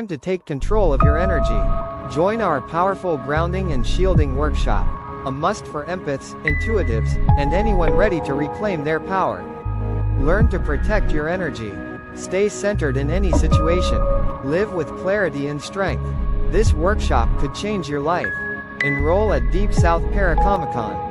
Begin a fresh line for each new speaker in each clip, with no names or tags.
Time to take control of your energy. Join our powerful grounding and shielding workshop, a must for empaths, intuitives, and anyone ready to reclaim their power. Learn to protect your energy. Stay centered in any situation. Live with clarity and strength. This workshop could change your life. Enroll at Deep South Paracomicon.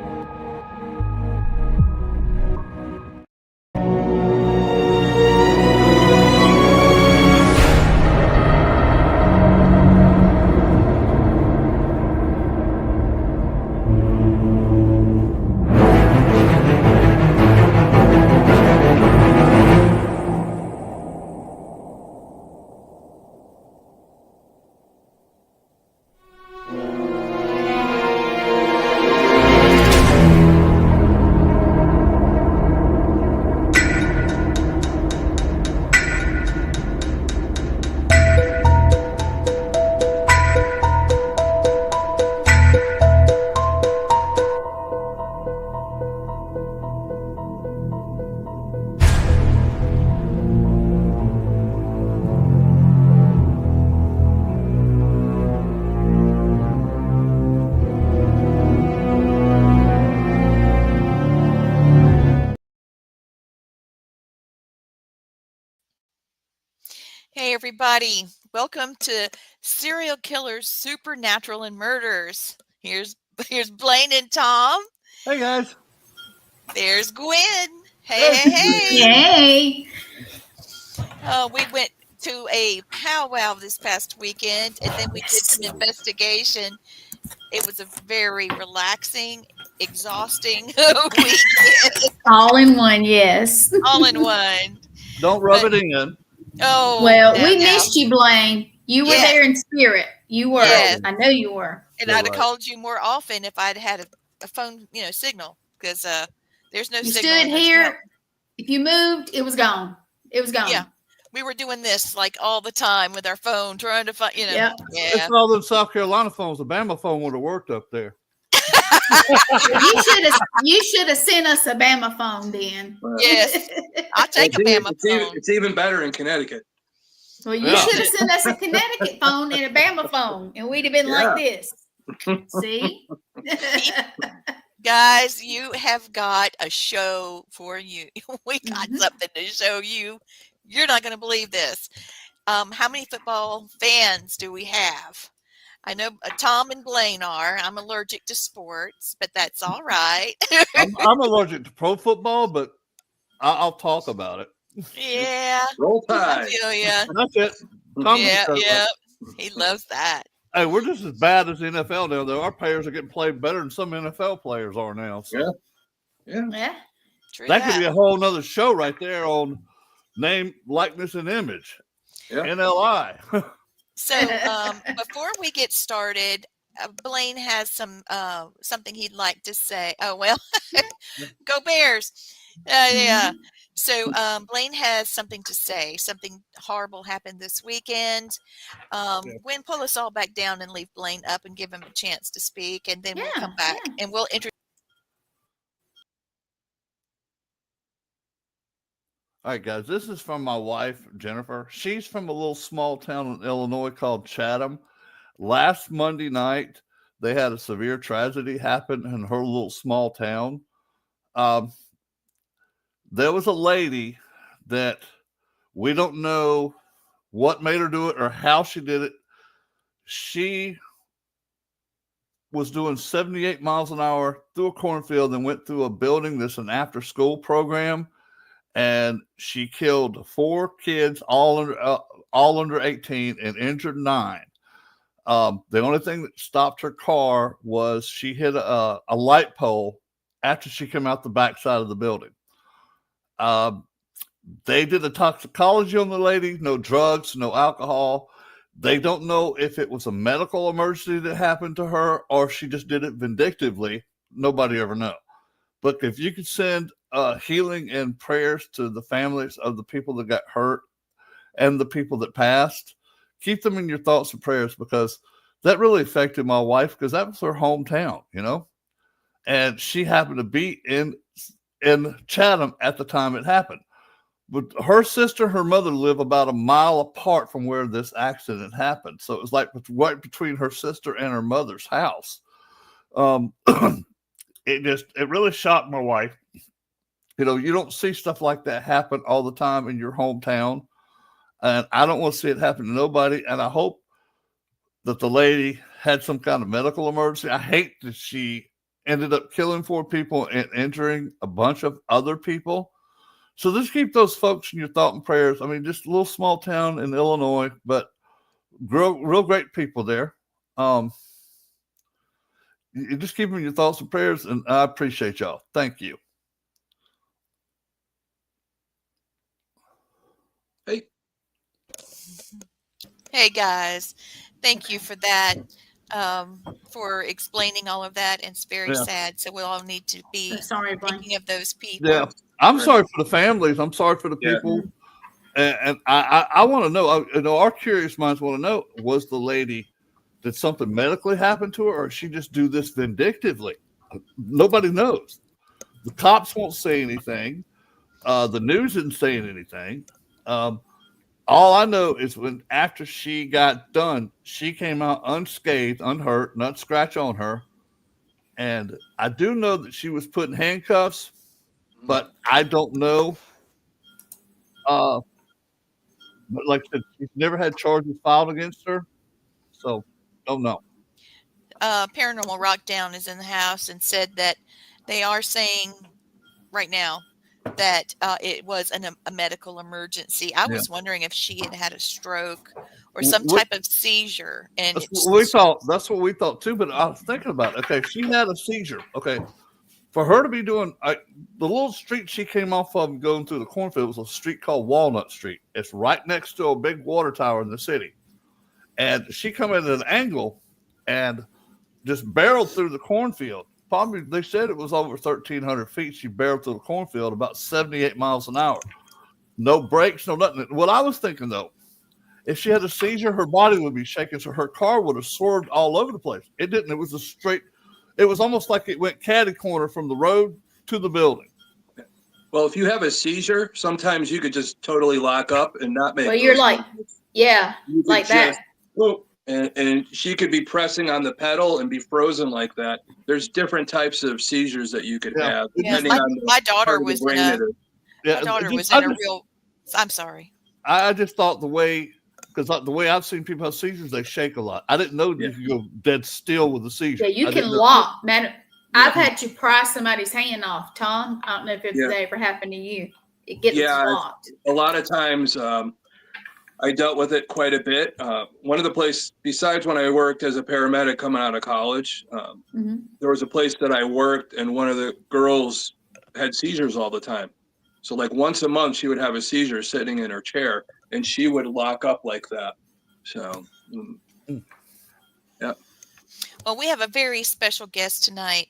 Hey everybody, welcome to Serial Killers, Supernatural, and Murders. Here's Blaine and Tom.
Hey guys.
There's Gwen. Hey.
Yay!
We went to a powwow this past weekend, and then we did some investigation. It was a very relaxing, exhausting weekend.
All in one, yes.
All in one.
Don't rub it in.
Oh,
well, we missed you, Blaine. You were there in spirit. You were.
Yes.
I know you were.
And I'd have called you more often if I'd had a phone, signal, because there's no signal.
You stood here. If you moved, it was gone. It was gone.
Yeah. We were doing this like all the time with our phone, trying to find,
Yeah.
It's all them South Carolina phones. The Bama phone would have worked up there.
You should have sent us a Bama phone then.
Yes. I'll take a Bama phone.
It's even better in Connecticut.
Well, you should have sent us a Connecticut phone and a Bama phone, and we'd have been like this. See?
Guys, you have got a show for you. We got something to show you. You're not going to believe this. How many football fans do we have? I know Tom and Blaine are. I'm allergic to sports, but that's all right.
I'm allergic to pro football, but I'll talk about it.
Yeah.
Roll Tide.
I feel ya.
That's it. Tom
Yeah. He loves that.
Hey, we're just as bad as the NFL now, though. Our players are getting played better than some NFL players are now. So.
Yeah.
True
That could be a whole nother show right there on name, likeness, and image.
Yeah.
NLI.
So before we get started, Blaine has something he'd like to say. Oh, well, go Bears. Yeah. So Blaine has something to say. Something horrible happened this weekend. Gwen, pull us all back down and leave Blaine up and give him a chance to speak, and then we'll come back and we'll introduce.
All right, guys, this is from my wife, Jennifer. She's from a little small town in Illinois called Chatham. Last Monday night, they had a severe tragedy happen in her little small town. There was a lady that we don't know what made her do it or how she did it. She was doing 78 miles an hour through a cornfield and went through a building that's an after-school program, and she killed 4 kids, all under 18, and injured 9. The only thing that stopped her car was she hit a light pole after she came out the backside of the building. They did a toxicology on the lady, no drugs, no alcohol. They don't know if it was a medical emergency that happened to her or she just did it vindictively. Nobody ever know. But if you could send healing and prayers to the families of the people that got hurt and the people that passed, keep them in your thoughts and prayers, because that really affected my wife, because that was her hometown, you know, and she happened to be in Chatham at the time it happened. But her sister and her mother live about a mile apart from where this accident happened. So it was like right between her sister and her mother's house. It really shocked my wife. You know, you don't see stuff like that happen all the time in your hometown. And I don't want to see it happen to nobody. And I hope that the lady had some kind of medical emergency. I hate that she ended up killing 4 people and injuring a bunch of other people. So just keep those folks in your thought and prayers. I mean, just a little small town in Illinois, but real great people there. You just keep them in your thoughts and prayers, and I appreciate y'all. Thank you.
Hey guys, thank you for that, for explaining all of that. And it's very sad. So we'll all need to be thinking of those people.
Yeah, I'm sorry for the families. I'm sorry for the people. And I want to know, our curious minds want to know, was the lady, did something medically happen to her, or she just do this vindictively? Nobody knows. The cops won't say anything. The news isn't saying anything. All I know is when after she got done, she came out unscathed, unhurt, not scratch on her. And I do know that she was put in handcuffs, but I don't know. But like I said, she's never had charges filed against her, so don't know.
Paranormal Rockdown is in the house and said that they are saying right now that it was a medical emergency. I was wondering if she had a stroke or some type of seizure. And
that's what we thought too. But I was thinking about it. Okay, she had a seizure. Okay, for her to be doing the little street she came off of going through the cornfield was a street called Walnut Street. It's right next to a big water tower in the city, and she come in at an angle and just barreled through the cornfield. Probably they said it was over 1,300 feet. She barreled through the cornfield about 78 miles an hour. No brakes, no nothing. What I was thinking though, if she had a seizure, her body would be shaking, so her car would have swerved all over the place. It didn't. It was it was almost like it went catty corner from the road to the building.
Well, if you have a seizure, sometimes you could just totally lock up and not make.
Well, you're like, like that.
And she could be pressing on the pedal and be frozen like that. There's different types of seizures that you could have. Depending on
my daughter was in a real. I'm sorry.
I just thought the way I've seen people have seizures, they shake a lot. I didn't know you could go dead still with a seizure.
Yeah, you can lock, man. I've had to pry somebody's hand off, Tom. I don't know if it's ever happened to you. It gets locked.
A lot of times I dealt with it quite a bit. One of the places, besides when I worked as a paramedic coming out of college, there was a place that I worked, and one of the girls had seizures all the time. So like once a month, she would have a seizure sitting in her chair, and she would lock up like that. So, yeah.
Well, we have a very special guest tonight.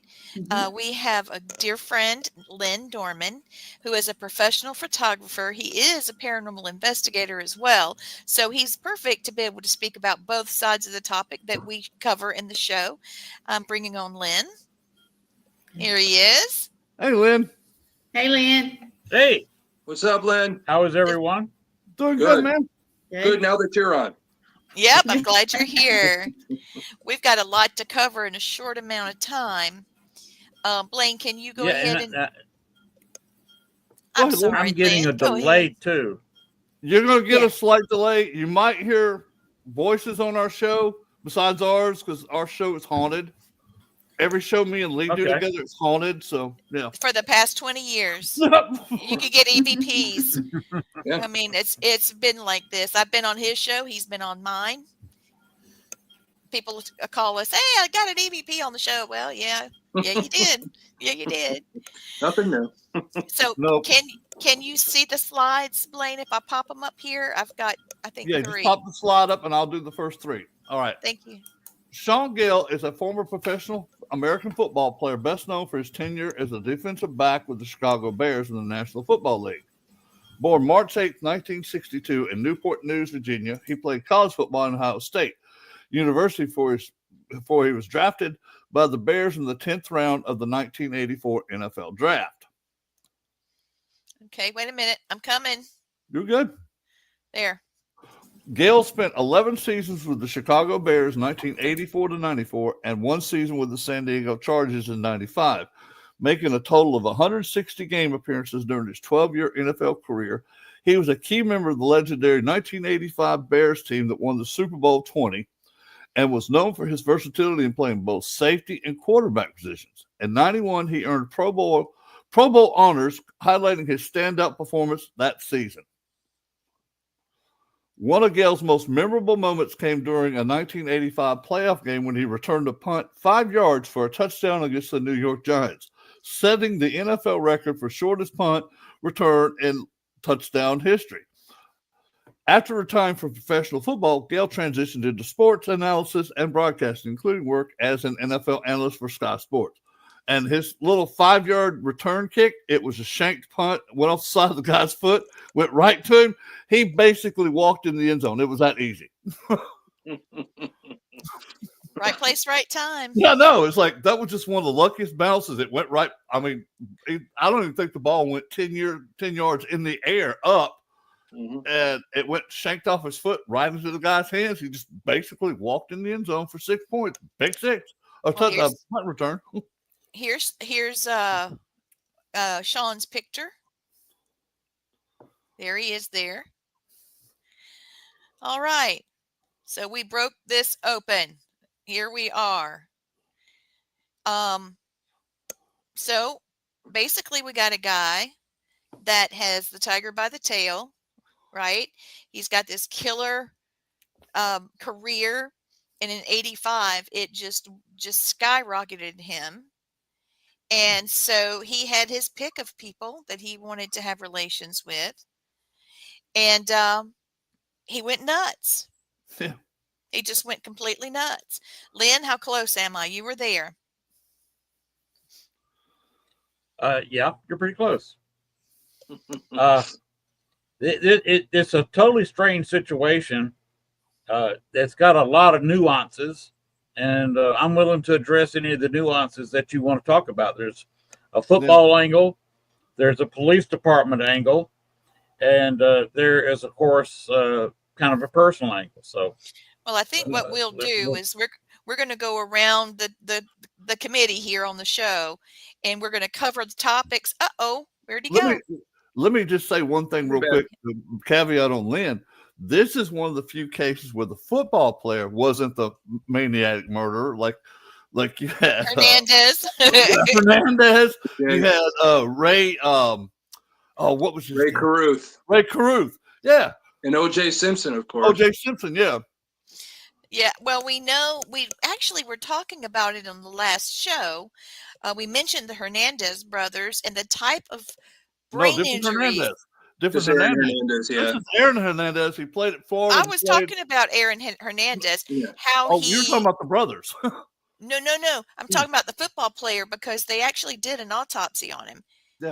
We have a dear friend, Lynn Dorman, who is a professional photographer. He is a paranormal investigator as well. So he's perfect to be able to speak about both sides of the topic that we cover in the show. I'm bringing on Lynn. Here he is.
Hey, Lynn.
Hey, Lynn.
Hey.
What's up, Lynn?
How is everyone?
Doing good, man.
Good now that you're on.
Yep, I'm glad you're here. We've got a lot to cover in a short amount of time. Blaine, can you go ahead and... I'm sorry,
I'm getting
Lynn,
a delay too.
You're going to get a slight delay. You might hear voices on our show besides ours because our show is haunted. Every show me and Lee do together is haunted. So, yeah.
For the past 20 years, you could get EVPs. Yeah. I mean, it's been like this. I've been on his show. He's been on mine. People call us, hey, I got an EVP on the show. Well, yeah, you did. Yeah, you did.
Nothing new.
So can you see the slides, Blaine, if I pop them up here? I've got, I think, 3.
Just pop the slide up and I'll do the first 3. All right.
Thank you.
Sean Gale is a former professional American football player, best known for his tenure as a defensive back with the Chicago Bears in the National Football League. Born March 8, 1962 in Newport News, Virginia, he played college football in Ohio State University before he was drafted by the Bears in the 10th round of the 1984 NFL Draft.
Okay, wait a minute. I'm coming.
You're good.
There.
Gale spent 11 seasons with the Chicago Bears 1984 to 94 and 1 season with the San Diego Chargers in 95, making a total of 160 game appearances during his 12-year NFL career. He was a key member of the legendary 1985 Bears team that won the Super Bowl 20 and was known for his versatility in playing both safety and quarterback positions. In 91, he earned Pro Bowl honors, highlighting his standout performance that season. One of Gale's most memorable moments came during a 1985 playoff game when he returned a punt 5 yards for a touchdown against the New York Giants, setting the NFL record for shortest punt return in touchdown history. After retiring from professional football, Gale transitioned into sports analysis and broadcasting, including work as an NFL analyst for Sky Sports. And his little 5-yard return kick, it was a shanked punt, went off the side of the guy's foot, went right to him. He basically walked in the end zone. It was that easy.
Right place, right time.
Yeah, no, it's like that was just one of the luckiest bounces. It went right. I mean, I don't even think the ball went 10 yards in the air up, and it went shanked off his foot right into the guy's hands. He just basically walked in the end zone for 6 points. Big 6. Punt return.
Here's Sean's picture. There he is there. All right. So we broke this open. Here we are. So basically we got a guy that has the tiger by the tail, right? He's got this killer career, and in 85 it just skyrocketed him. And so he had his pick of people that he wanted to have relations with. And he went nuts.
Yeah.
He just went completely nuts. Lynn, how close am I? You were there.
Yeah, you're pretty close. It's a totally strange situation that's got a lot of nuances. And I'm willing to address any of the nuances that you want to talk about. There's a football angle, there's a police department angle, and there is, of course, kind of a personal angle. So,
well, I think what we'll do is we're going to go around the committee here on the show, and we're going to cover the topics. Where'd he go?
Let me just say one thing real quick. The caveat on Lynn. This is one of the few cases where the football player wasn't the maniac murderer, like you had
Hernandez.
Hernandez. Yeah. You had Ray. What was his
Ray
name?
Caruth.
Ray Caruth. Yeah.
And O.J. Simpson, of course.
O.J. Simpson. Yeah.
Yeah. Well, we know we actually were talking about it on the last show. We mentioned the Hernandez brothers and the type of brain injury.
Different
Hernandez, yeah.
This is Aaron Hernandez. He played at Florida.
I was talking about Aaron Hernandez.
Yeah.
You're talking about the brothers.
No. I'm talking about the football player because they actually did an autopsy on him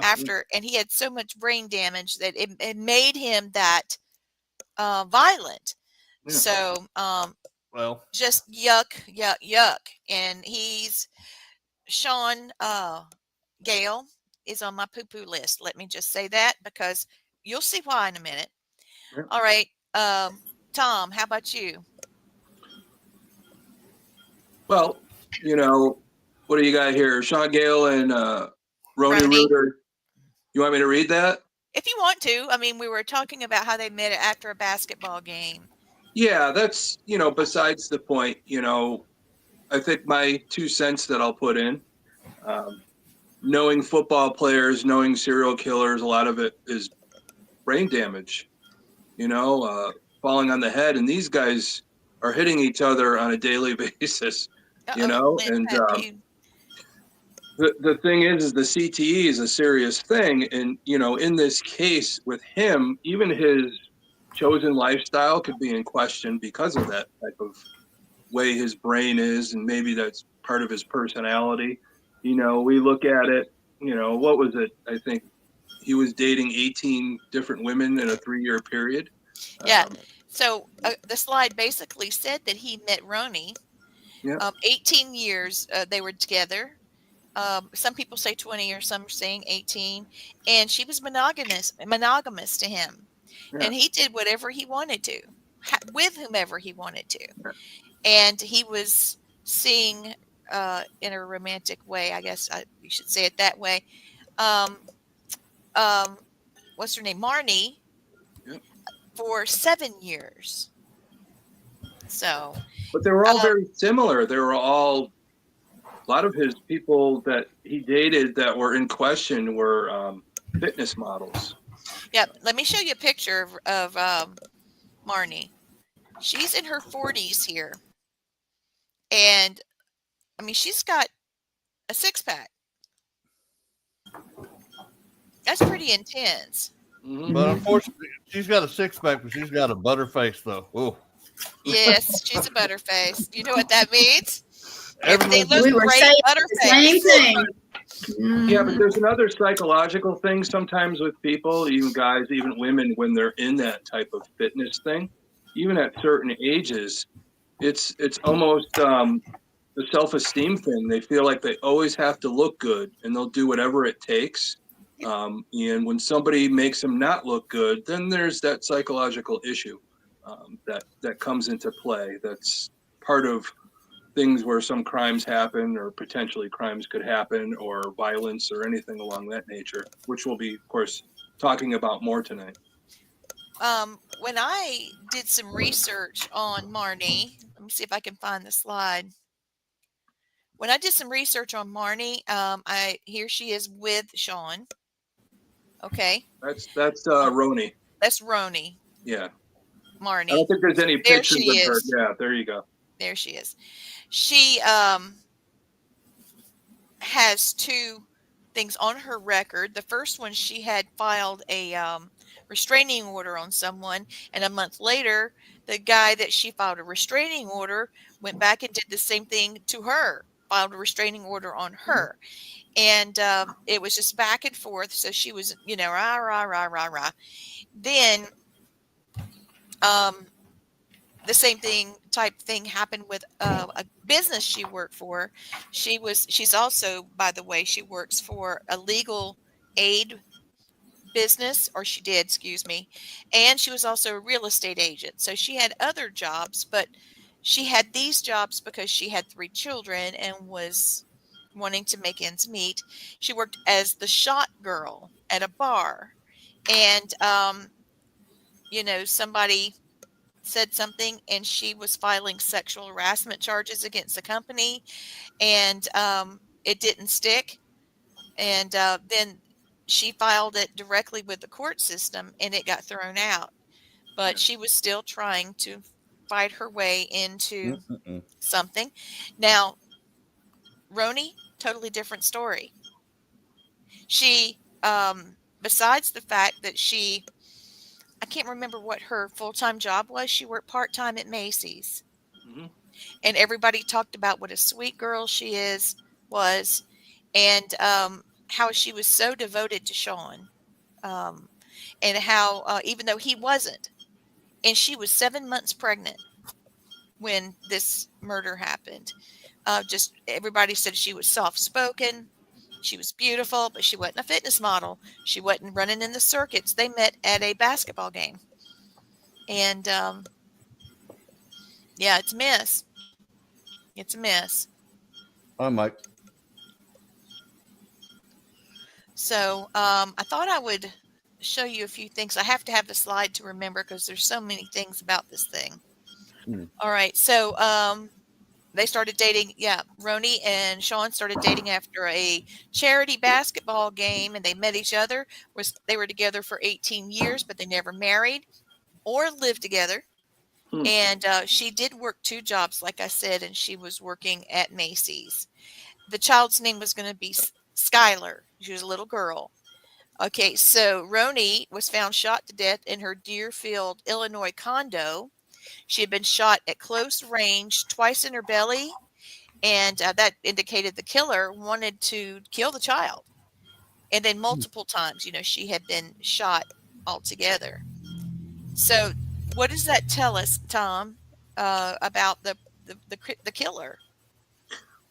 after, and he had so much brain damage that it made him that violent. Yeah. So,
well,
just yuck. And he's Sean Gale is on my poo-poo list. Let me just say that because you'll see why in a minute. Yep. All right. Tom, how about you?
Well, what do you got here? Sean Gale and Ronnie Reuter. You want me to read that?
If you want to, I mean, we were talking about how they met after a basketball game.
Yeah, that's, besides the point. I think my 2 cents that I'll put in, knowing football players, knowing serial killers, a lot of it is brain damage, falling on the head. And these guys are hitting each other on a daily basis,
Lynn
and
had you.
the thing is the CTE is a serious thing. And, in this case with him, even his chosen lifestyle could be in question because of that type of way his brain is. And maybe that's part of his personality. We look at it, what was it? I think he was dating 18 different women in a 3-year period.
Yeah. So the slide basically said that he met Roni.
Yeah.
18 years they were together. Some people say 20, or some saying 18, and she was monogamous to him.
Yeah.
And he did whatever he wanted to with whomever he wanted to.
Yeah.
And he was seeing in a romantic way, I guess you should say it that way. What's her name? Marni.
Yeah.
For 7 years. So,
but they were all very similar. They were all, a lot of his people that he dated that were in question were fitness models.
Yeah, let me show you a picture of Marni. She's in her 40s here. And, I mean, she's got a 6-pack. That's pretty intense.
Mm-hmm.
But unfortunately, she's got a 6-pack, but she's got a butter face, though. Ooh.
Yes, she's a butterface. You know what that means?
Everything
looks
we were
great,
saying
butterface.
the same thing.
Yeah, but there's another psychological thing sometimes with people, even guys, even women, when they're in that type of fitness thing, even at certain ages, it's almost the self-esteem thing. They feel like they always have to look good, and they'll do whatever it takes. And when somebody makes them not look good, then there's that psychological issue that comes into play. That's part of things where some crimes happen, or potentially crimes could happen, or violence, or anything along that nature, which we'll be, of course, talking about more tonight.
When I did some research on Marni, let me see if I can find the slide. When I did some research on Marni, here she is with Sean. Okay.
That's Roni.
That's Roni.
Yeah.
Marni.
I don't think there's any pictures of her. Yeah, there you go.
There she is. She has 2 things on her record. The first one, she had filed a restraining order on someone, and a month later, the guy that she filed a restraining order went back and did the same thing to her, filed a restraining order on her. And it was just back and forth. So she was, rah, rah, rah, rah, rah. Then the same type thing happened with a business she worked for. She's also, by the way, she works for a legal aid business, or she did, excuse me. And she was also a real estate agent. So she had other jobs, but she had these jobs because she had 3 children and was wanting to make ends meet. She worked as the shot girl at a bar. And, somebody said something, and she was filing sexual harassment charges against the company, and it didn't stick. And then she filed it directly with the court system, and it got thrown out. But she was still trying to fight her way into something. Now, Roni, totally different story. She, besides the fact that I can't remember what her full-time job was. She worked part-time at Macy's.
Mm-hmm.
And everybody talked about what a sweet girl she was, and how she was so devoted to Sean, and how even though he wasn't, and she was 7 months pregnant when this murder happened. Just everybody said she was soft-spoken. She was beautiful, but she wasn't a fitness model. She wasn't running in the circuits. They met at a basketball game. And, yeah, it's a mess. It's a mess.
Hi, Mike.
So I thought I would show you a few things. I have to have the slide to remember because there's so many things about this thing. All right. So they started dating. Yeah. Roni and Sean started dating after a charity basketball game, and they met each other. They were together for 18 years, but they never married or lived together. And she did work 2 jobs, like I said, and she was working at Macy's. The child's name was going to be Skylar. She was a little girl. Okay, so Roni was found shot to death in her Deerfield, Illinois condo. She had been shot at close range twice in her belly, and that indicated the killer wanted to kill the child. And then multiple times, she had been shot altogether. So, what does that tell us, Tom, about the killer?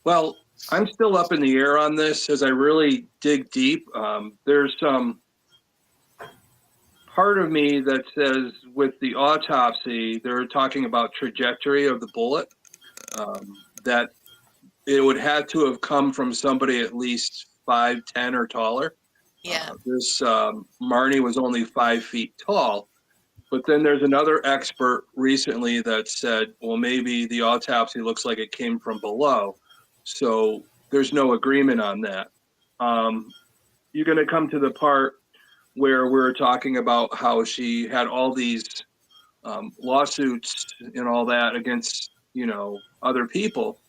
Well, I'm still up in the air on this as I really dig deep. There's some part of me that says with the autopsy, they're talking about trajectory of the bullet, that it would have to have come from somebody at least 5'10" or taller.
Yeah.
This Marni was only 5 feet tall. But then there's another expert recently that said, well, maybe the autopsy looks like it came from below. So there's no agreement on that. You're going to come to the part where we're talking about how she had all these lawsuits and all that against, other people.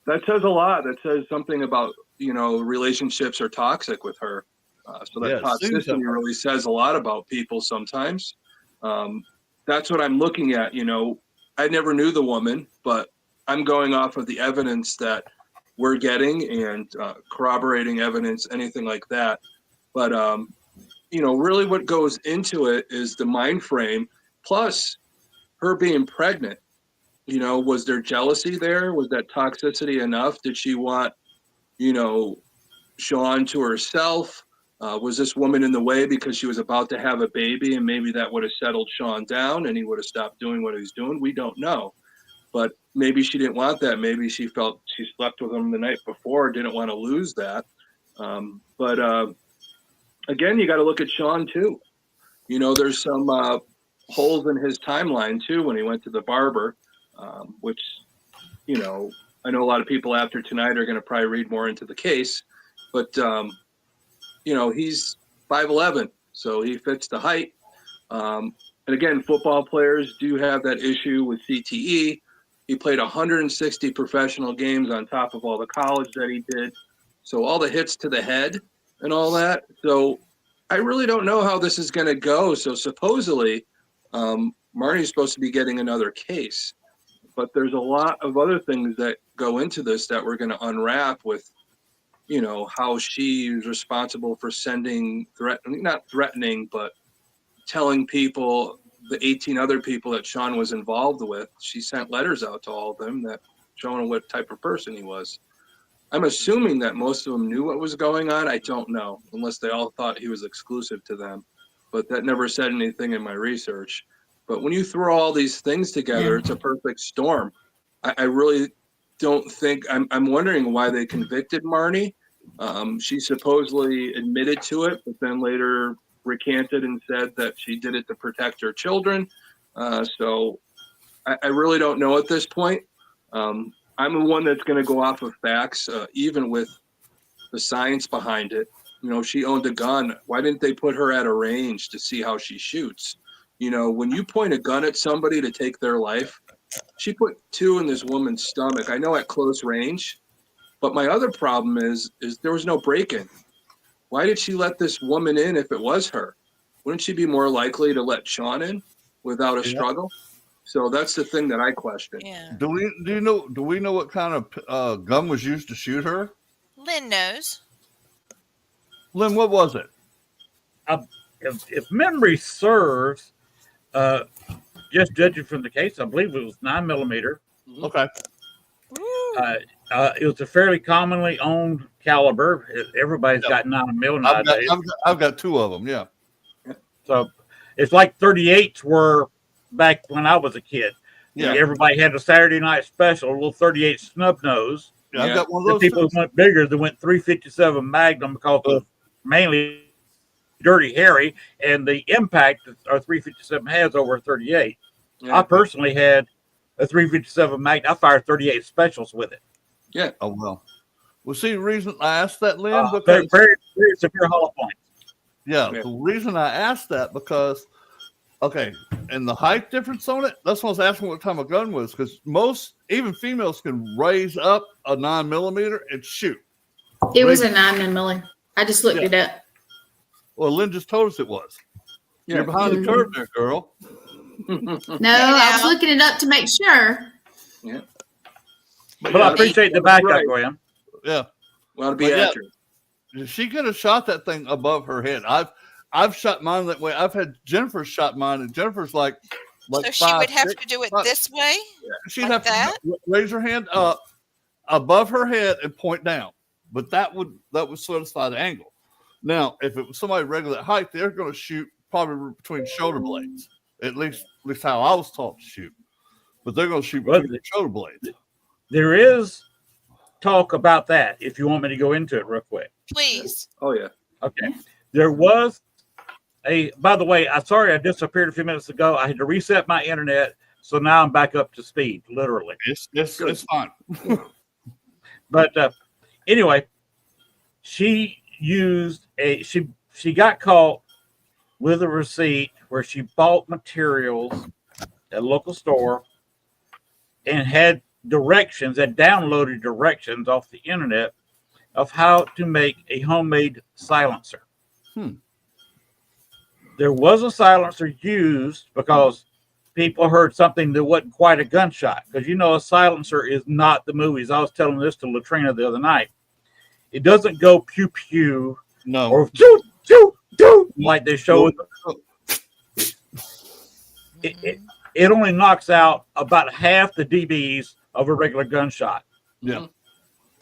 That says a lot. That says something about, relationships are toxic with her. So that toxicity really says a lot about people sometimes. That's what I'm looking at. I never knew the woman, but I'm going off of the evidence that we're getting and corroborating evidence, anything like that. But, really what goes into it is the mind frame, plus her being pregnant. Was there jealousy there? Was that toxicity enough? Did she want, Sean to herself? Was this woman in the way because she was about to have a baby and maybe that would have settled Sean down and he would have stopped doing what he was doing? We don't know. But maybe she didn't want that. Maybe she felt she slept with him the night before, didn't want to lose that. But again, you got to look at Sean too. There's some holes in his timeline too when he went to the barber, which, I know a lot of people after tonight are going to probably read more into the case. But he's 5'11", so he fits the height. And again, football players do have that issue with CTE. He played 160 professional games on top of all the college that he did. So all the hits to the head and all that. So I really don't know how this is going to go. So supposedly, Marni's supposed to be getting another case. But there's a lot of other things that go into this that we're going to unwrap with, how she's responsible for not threatening, but telling people, the 18 other people that Sean was involved with, she sent letters out to all of them that showing what type of person he was. I'm assuming that most of them knew what was going on. I don't know, unless they all thought he was exclusive to them. But that never said anything in my research. But when you throw all these things together, it's a perfect storm. I really don't think, I'm wondering why they convicted Marni. She supposedly admitted to it, but then later recanted and said that she did it to protect her children. So I really don't know at this point. I'm the one that's going to go off of facts, even with the science behind it. She owned a gun. Why didn't they put her at a range to see how she shoots? When you point a gun at somebody to take their life, she put 2 in this woman's stomach. I know at close range, but my other problem is there was no break-in. Why did she let this woman in if it was her? Wouldn't she be more likely to let Sean in without a struggle? So that's the thing that I question.
Yeah.
Do we know what kind of gun was used to shoot her?
Lynn knows.
Lynn, what was it?
If memory serves, just judging from the case, I believe it was 9mm.
Okay.
It was a fairly commonly owned caliber. Everybody's got 9mm nowadays.
I've got 2 of them. Yeah.
So it's like 38s were back when I was a kid.
Yeah.
Everybody had a Saturday night special, a little 38 snub nose.
Yeah, I've got one of
The
those.
people who went bigger, they went 357 Magnum because of mainly Dirty Harry and the impact that our 357 has over a 38.
Yeah.
I personally had a 357 Magnum. I fired 38 specials with it.
Yeah.
Oh, well. Well, see, the reason I asked that, Lynn,
Very,
because
very, very severe hollow points.
yeah, the reason I asked that because okay, and the height difference on it, that's why I was asking what time a gun was, because most even females can raise up a 9mm and shoot.
It was a 9mm. I just looked it up.
Well, Lynn just told us it was.
Yeah.
You're behind the curve there, girl.
No, I was looking it up to make sure.
Yeah.
But
Well, I appreciate the backup,
right.
Graham.
Yeah.
Want to be
But yeah,
accurate.
she could have shot that thing above her head. I've shot mine that way. I've had Jennifer shot mine, and Jennifer's like
So she would have to do it this way?
She'd
like
have
that?
to raise her hand up above her head and point down. But that would satisfy the angle. Now, if it was somebody regular height, they're going to shoot probably between shoulder blades. At least how I was taught to shoot. But they're going to shoot between the shoulder blades.
There is talk about that. If you want me to go into it real quick,
Please.
Oh yeah.
okay. There was by the way, I'm sorry I disappeared a few minutes ago. I had to reset my internet, so now I'm back up to speed, literally.
It's fine.
But anyway, she got caught with a receipt where she bought materials at a local store and had downloaded directions off the internet of how to make a homemade silencer. There was a silencer used because people heard something that wasn't quite a gunshot. Because a silencer is not the movies. I was telling this to Latrina the other night. It doesn't go pew pew,
no,
or choo choo choo like they show. It only knocks out about half the dBs of a regular gunshot.
Yeah,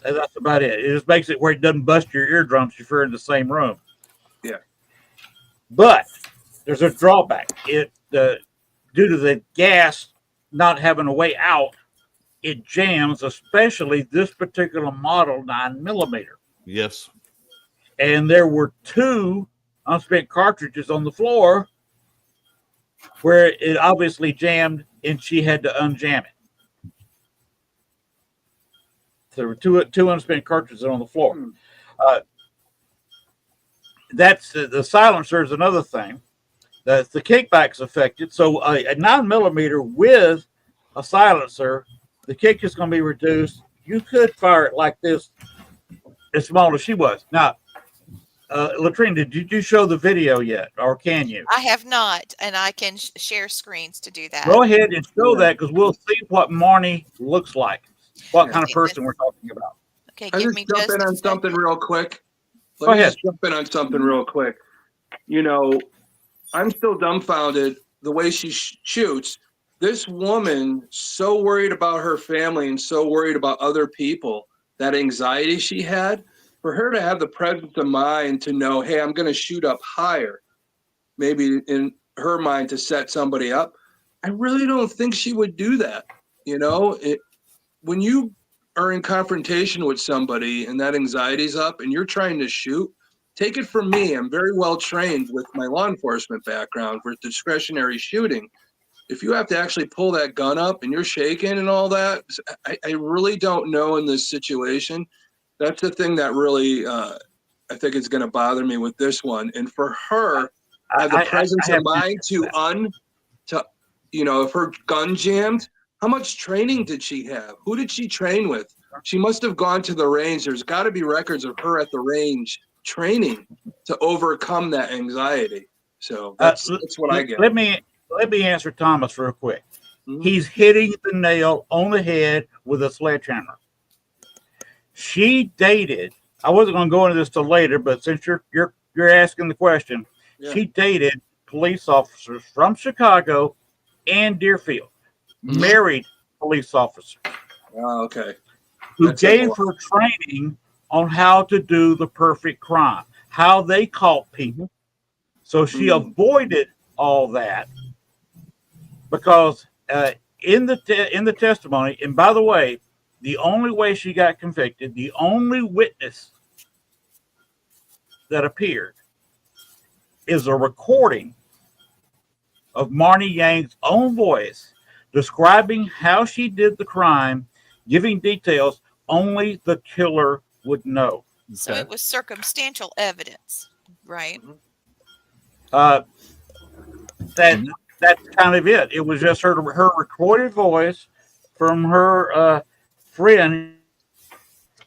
and that's about it. It just makes it where it doesn't bust your eardrums if you're in the same room.
Yeah,
but there's a drawback. Due to the gas not having a way out, it jams, especially this particular model 9mm.
Yes.
And there were 2 unspent cartridges on the floor where it obviously jammed and she had to unjam it. So there were two unspent cartridges on the floor. That's the silencer is another thing. The kickback's affected. So a 9mm with a silencer, the kick is going to be reduced. You could fire it like this, as small as she was. Now, Latrina, did you show the video yet, or can you?
I have not, and I can share screens to do that.
Go ahead and show that, because we'll see what Marni looks like, what kind of person we're talking about.
Okay,
I'll
give
just
me
jump
just
in
a
on something
second.
real quick.
Go ahead.
Just jump in on something real quick. I'm still dumbfounded the way she shoots. This woman, so worried about her family and so worried about other people, that anxiety she had, for her to have the presence of mind to know, hey, I'm going to shoot up higher, maybe in her mind to set somebody up. I really don't think she would do that. When you are in confrontation with somebody and that anxiety's up and you're trying to shoot, take it from me. I'm very well trained with my law enforcement background for discretionary shooting. If you have to actually pull that gun up and you're shaking and all that, I really don't know in this situation. That's the thing that really, I think is going to bother me with this one. And for her, have the presence of mind if her gun jammed, how much training did she have? Who did she train with? She must have gone to the range. There's got to be records of her at the range training to overcome that anxiety. So that's what I get.
Let me answer Thomas real quick. Mm-hmm. He's hitting the nail on the head with a sledgehammer. She dated. I wasn't going to go into this till later, but since you're asking the question, she dated police officers from Chicago and Deerfield, married police officers.
Oh, okay.
Who gave her training on how to do the perfect crime, how they caught people. So she avoided all that because in the testimony, and by the way, the only way she got convicted, the only witness that appeared is a recording of Marni Yang's own voice describing how she did the crime, giving details only the killer would know.
So it was circumstantial evidence, right?
That's kind of it. It was just her recorded voice from her friend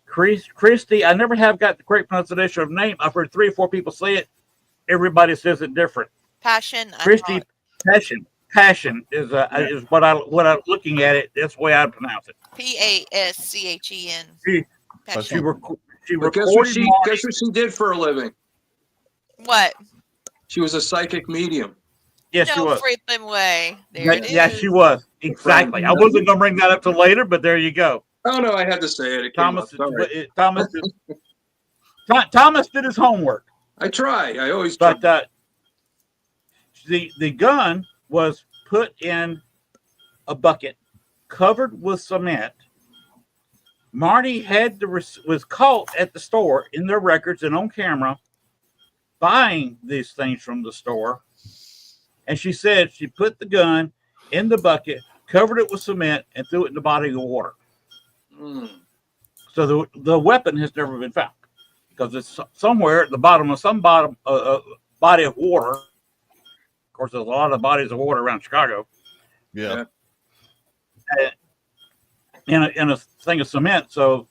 Christy. I never have got the correct pronunciation of her name. I've heard 3 or 4 people say it. Everybody says it different.
Passion.
Christy Passion is what I'm looking at it. That's the way I pronounce it.
Paschen.
She recorded.
Guess what she did for a living?
What?
She was a psychic medium.
Yes, she was.
Freaking way.
Yeah, she was. Exactly. I wasn't going to bring that up till later, but there you go.
Oh no, I had to say it.
Thomas did his homework.
I try. I always try.
But the gun was put in a bucket covered with cement. Marni was caught at the store in their records and on camera buying these things from the store. And she said she put the gun in the bucket, covered it with cement, and threw it in the body of the water. So the weapon has never been found because it's somewhere at the bottom of some body of water. Of course, there's a lot of bodies of water around Chicago.
Yeah.
In a thing of cement. So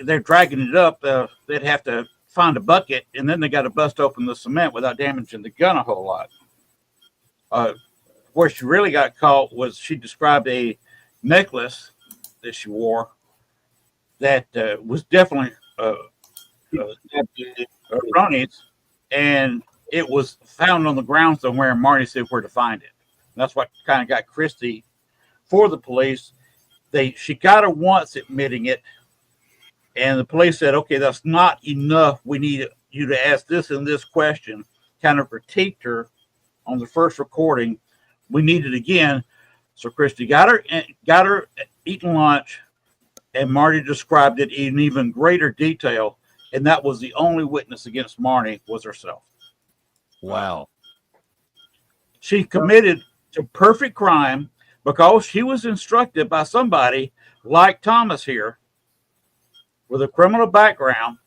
they're dragging it up. They'd have to find a bucket, and then they got to bust open the cement without damaging the gun a whole lot. Where she really got caught was she described a necklace that she wore that was definitely Ronnie's, and it was found on the ground somewhere, and Marni said where to find it. And that's what kind of got Christy for the police. She got her once admitting it, and the police said, okay, that's not enough. We need you to ask this and this question. Kind of critiqued her on the first recording. We need it again. So Christy got her eating lunch, and Marni described it in even greater detail. And that was the only witness against Marni was herself.
Wow.
She committed a perfect crime because she was instructed by somebody like Thomas here with a criminal background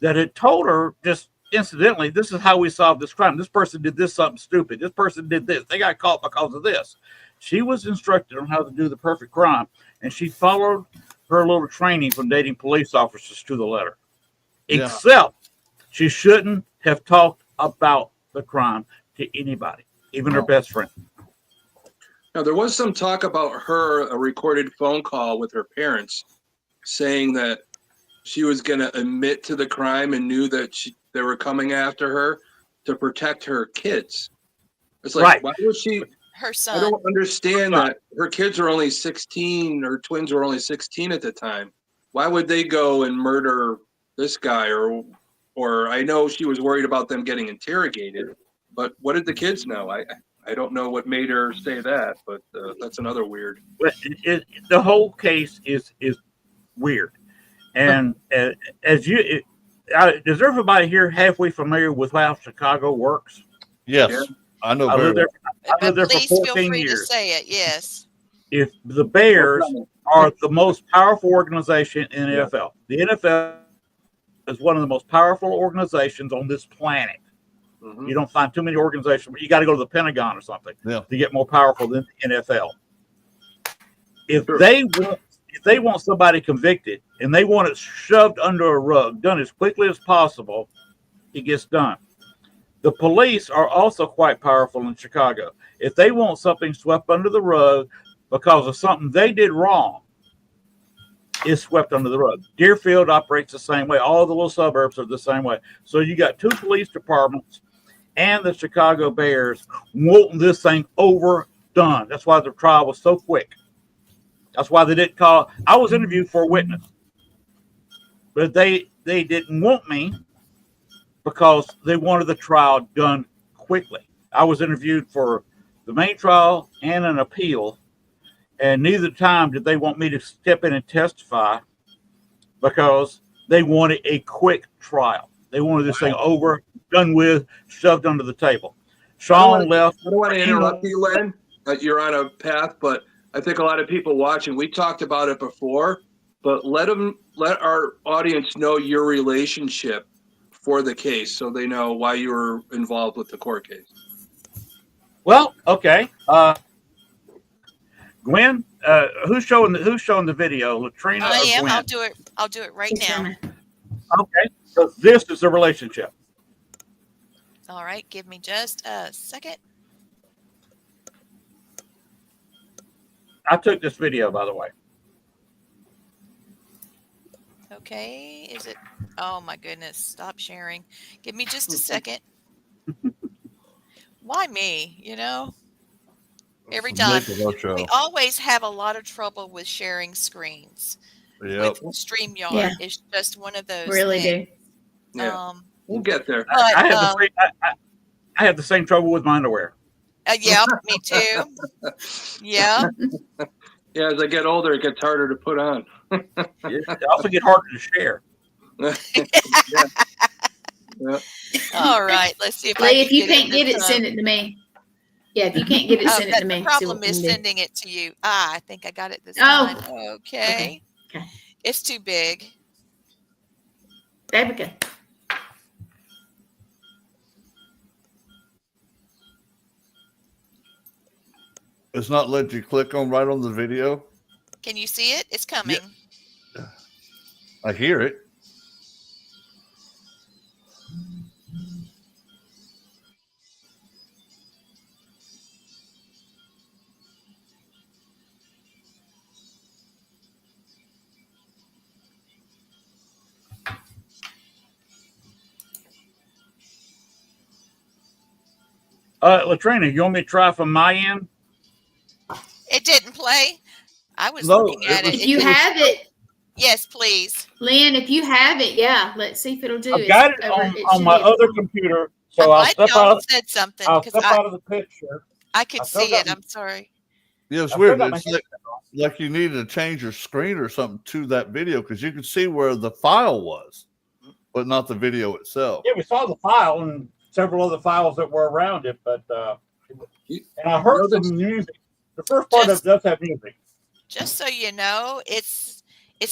that had told her just incidentally, this is how we solved this crime. This person did this something stupid. This person did this. They got caught because of this. She was instructed on how to do the perfect crime, and she followed her little training from dating police officers to the letter.
Yeah.
Except she shouldn't have talked about the crime to anybody, even her best friend.
Now, there was some talk about a recorded phone call with her parents saying that she was going to admit to the crime and knew that they were coming after her to protect her kids. It's like,
right.
Why was she?
Her son.
I don't understand that. Her kids are only 16. Her twins were only 16 at the time. Why would they go and murder this guy? Or I know she was worried about them getting interrogated, but what did the kids know? I don't know what made her say that, but that's another weird.
The whole case is weird. And is everybody here halfway familiar with how Chicago works?
Yes, yeah. I know.
I lived there for 14
feel free
years.
to say it. Yes.
If the Bears are the most powerful organization in the NFL, the NFL is one of the most powerful organizations on this planet. Mm-hmm. You don't find too many organizations, but you got to go to the Pentagon or something to get more powerful than the NFL. If they want somebody convicted and they want it shoved under a rug, done as quickly as possible, it gets done. The police are also quite powerful in Chicago. If they want something swept under the rug because of something they did wrong, it's swept under the rug. Deerfield operates the same way. All the little suburbs are the same way. So you got 2 police departments and the Chicago Bears wanting this thing overdone. That's why the trial was so quick. That's why they didn't call. I was interviewed for a witness, but they didn't want me because they wanted the trial done quickly. I was interviewed for the main trial and an appeal, and neither time did they want me to step in and testify because they wanted a quick trial. They wanted this thing over, done with, shoved under the table. Sean left.
I don't want to interrupt you, Len. You're on a path, but I think a lot of people watching, we talked about it before, but let our audience know your relationship for the case so they know why you were involved with the court case.
Well, okay. Gwen, who's showing the video? Latrina
I
or
am.
Gwen?
I'll do it right now.
Okay. So this is the relationship.
All right. Give me just a second.
I took this video, by the way.
Okay. Is it? Oh my goodness. Stop sharing. Give me just a second. Why me? Every time. We always have a lot of trouble with sharing screens.
Yep.
With StreamYard.
Yeah.
It's just one of those
Really
things.
do.
Yeah. We'll get there.
But,
I have the same trouble with my underwear.
Yep, me too. Yeah.
Yeah, as I get older, it gets harder to put on.
It also get harder to share.
Yeah.
All right. Let's see if
Lee,
I
if
can
you can't get it,
this
send it to me. Yeah, if you can't get it, send it to me.
The problem is sending it to you. I think I got it this time. Okay.
Okay.
It's too big.
There we go.
It's not letting you click right on the video.
Can you see it? It's coming.
Yeah. I hear it.
Latrina, you want me to try from my end?
It didn't play. I was looking at it.
If you have it.
Yes, please.
Lynn, if you have it, yeah, let's see if it'll do.
I've got it on my other computer, so I'll step out.
Said something.
I'll step out of the picture.
I could see it. I'm sorry.
Yeah, it's weird. It's like you needed to change your screen or something to that video because you could see where the file was, but not the video itself.
Yeah, we saw the file and several other files that were around it, but and I heard some music. The first part of it does have music.
Just so you know, it's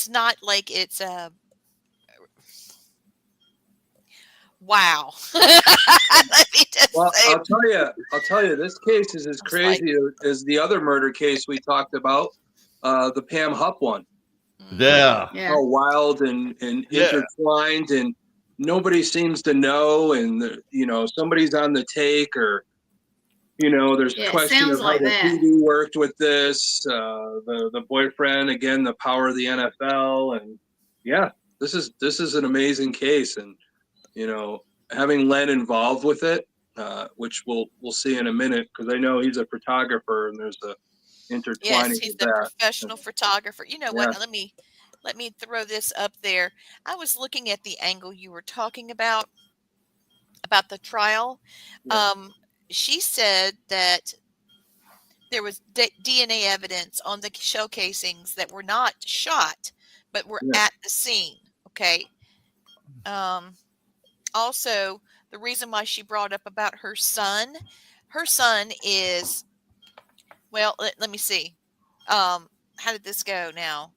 not like it's a wow. Let me just say.
I'll tell you, this case is as crazy as the other murder case we talked about, the Pam Hupp one.
Yeah.
How wild and intertwined, and nobody seems to know, and somebody's on the take, or there's question of how the PD worked with this, the boyfriend, again, the power of the NFL, and this is an amazing case, and having Len involved with it, which we'll see in a minute, because I know he's a photographer, and there's a intertwining.
Yes, he's the professional photographer. You know what? Let me throw this up there. I was looking at the angle you were talking about the trial. She said that there was DNA evidence on the shell casings that were not shot, but were at the scene. Okay. Also, the reason why she brought up about her son is, well, let me see. How did this go now?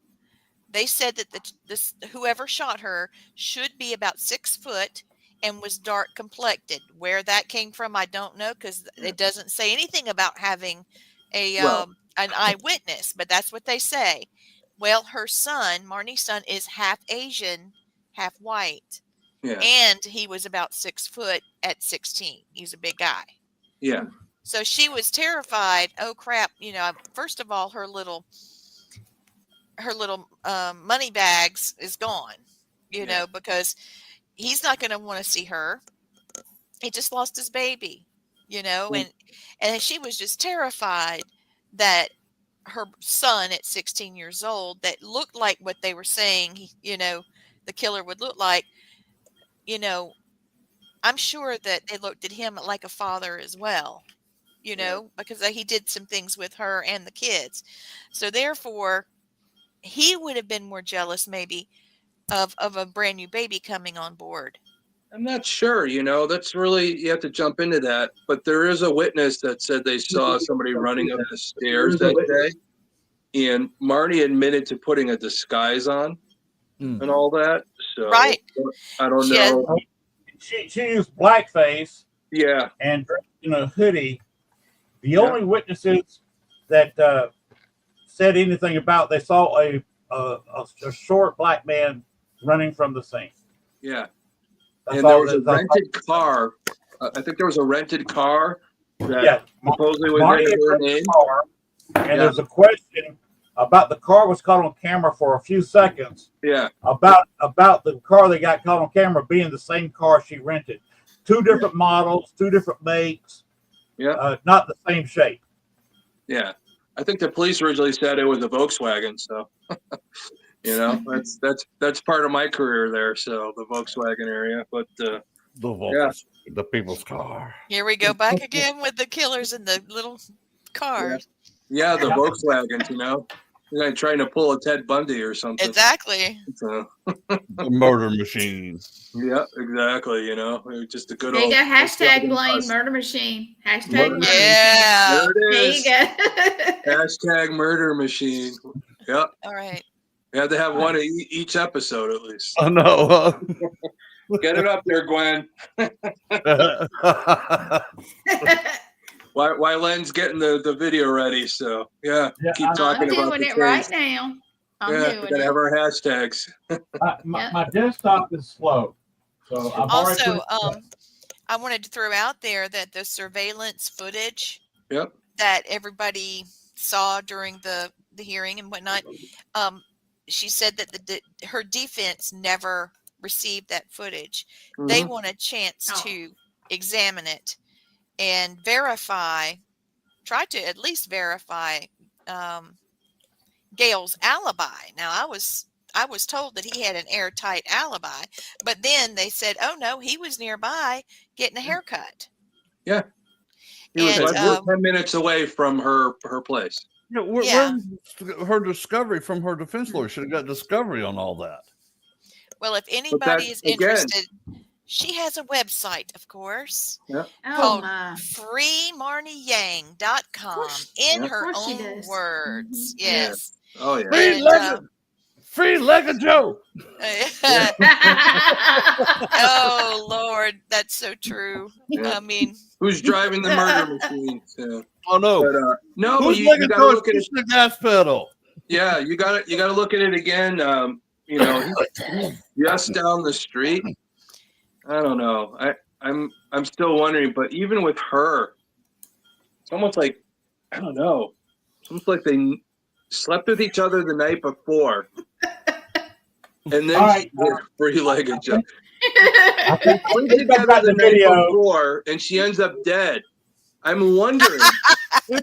They said that this whoever shot her should be about 6 foot and was dark complected. Where that came from, I don't know, because it doesn't say anything about having an eyewitness, but that's what they say. Well, her son, Marni's son, is half Asian, half white. Yeah. And he was about 6 foot at 16. He's a big guy.
Yeah.
So she was terrified. Oh crap! First of all, her little money bags is gone. Because he's not going to want to see her. He just lost his baby. And she was just terrified that her son at 16 years old, that looked like what they were saying, the killer would look like. I'm sure that they looked at him like a father as well, because he did some things with her and the kids. So therefore, he would have been more jealous maybe of a brand new baby coming on board.
I'm not sure, that's really, you have to jump into that. But there is a witness that said they saw somebody running up the stairs that day. And Marnie admitted to putting a disguise on and all that. So
Right.
I don't know.
She used blackface.
Yeah.
And dressed in a hoodie. The only witnesses that said anything about they saw a short black man running from the scene.
Yeah.
That's
and there was a rented car. I think there was a rented car that supposedly was in her name.
Car, and there's a question about the car was caught on camera for a few seconds.
Yeah.
About the car that got caught on camera being the same car she rented. 2 different models, 2 different makes.
Yeah.
Not the same shape.
Yeah. I think the police originally said it was a Volkswagen, so that's part of my career there. So the Volkswagen area, but
the people's car.
Here we go back again with the killers in the little cars.
Yeah, the Volkswagens. You're like trying to pull a Ted Bundy or something.
Exactly.
So.
The murder machine.
Yeah, exactly. Just a good
there
old.
You go. Hashtag blame murder machine. Hashtag murder
machine.
There it is.
There you go.
Hashtag murder machine. Yep.
All right.
You have to have one each episode at least.
Oh no.
Get it up there, Gwen. While Len's getting the video ready, so keep talking about
I'm doing it right now. I'm doing
gotta have our hashtags.
My desktop is slow, so I've
also I wanted to throw out there that the surveillance footage that everybody saw during the hearing and whatnot. She said that her defense never received that footage. Mm-hmm. They want a chance to examine it and try to at least verify Gail's alibi. Now, I was told that he had an airtight alibi, but then they said, oh no, he was nearby getting a haircut.
Yeah. He was like 10 minutes away from her place.
Yeah, her discovery from her defense lawyer should have got discovery on all that.
Well, if anybody is interested, she has a website, of course, called freemarniyang.com in her own words. Yes.
Oh, yeah.
Free Legend Joe.
Oh, Lord. That's so true. Yeah. I mean,
who's driving the murder machine?
Oh, no.
But, no,
who's
you got to look at
the gas pedal.
Yeah, you got to look at it again. Just down the street. I don't know. I'm still wondering, but even with her, it's almost like, I don't know. It's almost like they slept with each other the night before. And then she did three-legged jump.
I think together the video
before, and she ends up dead. I'm wondering. Do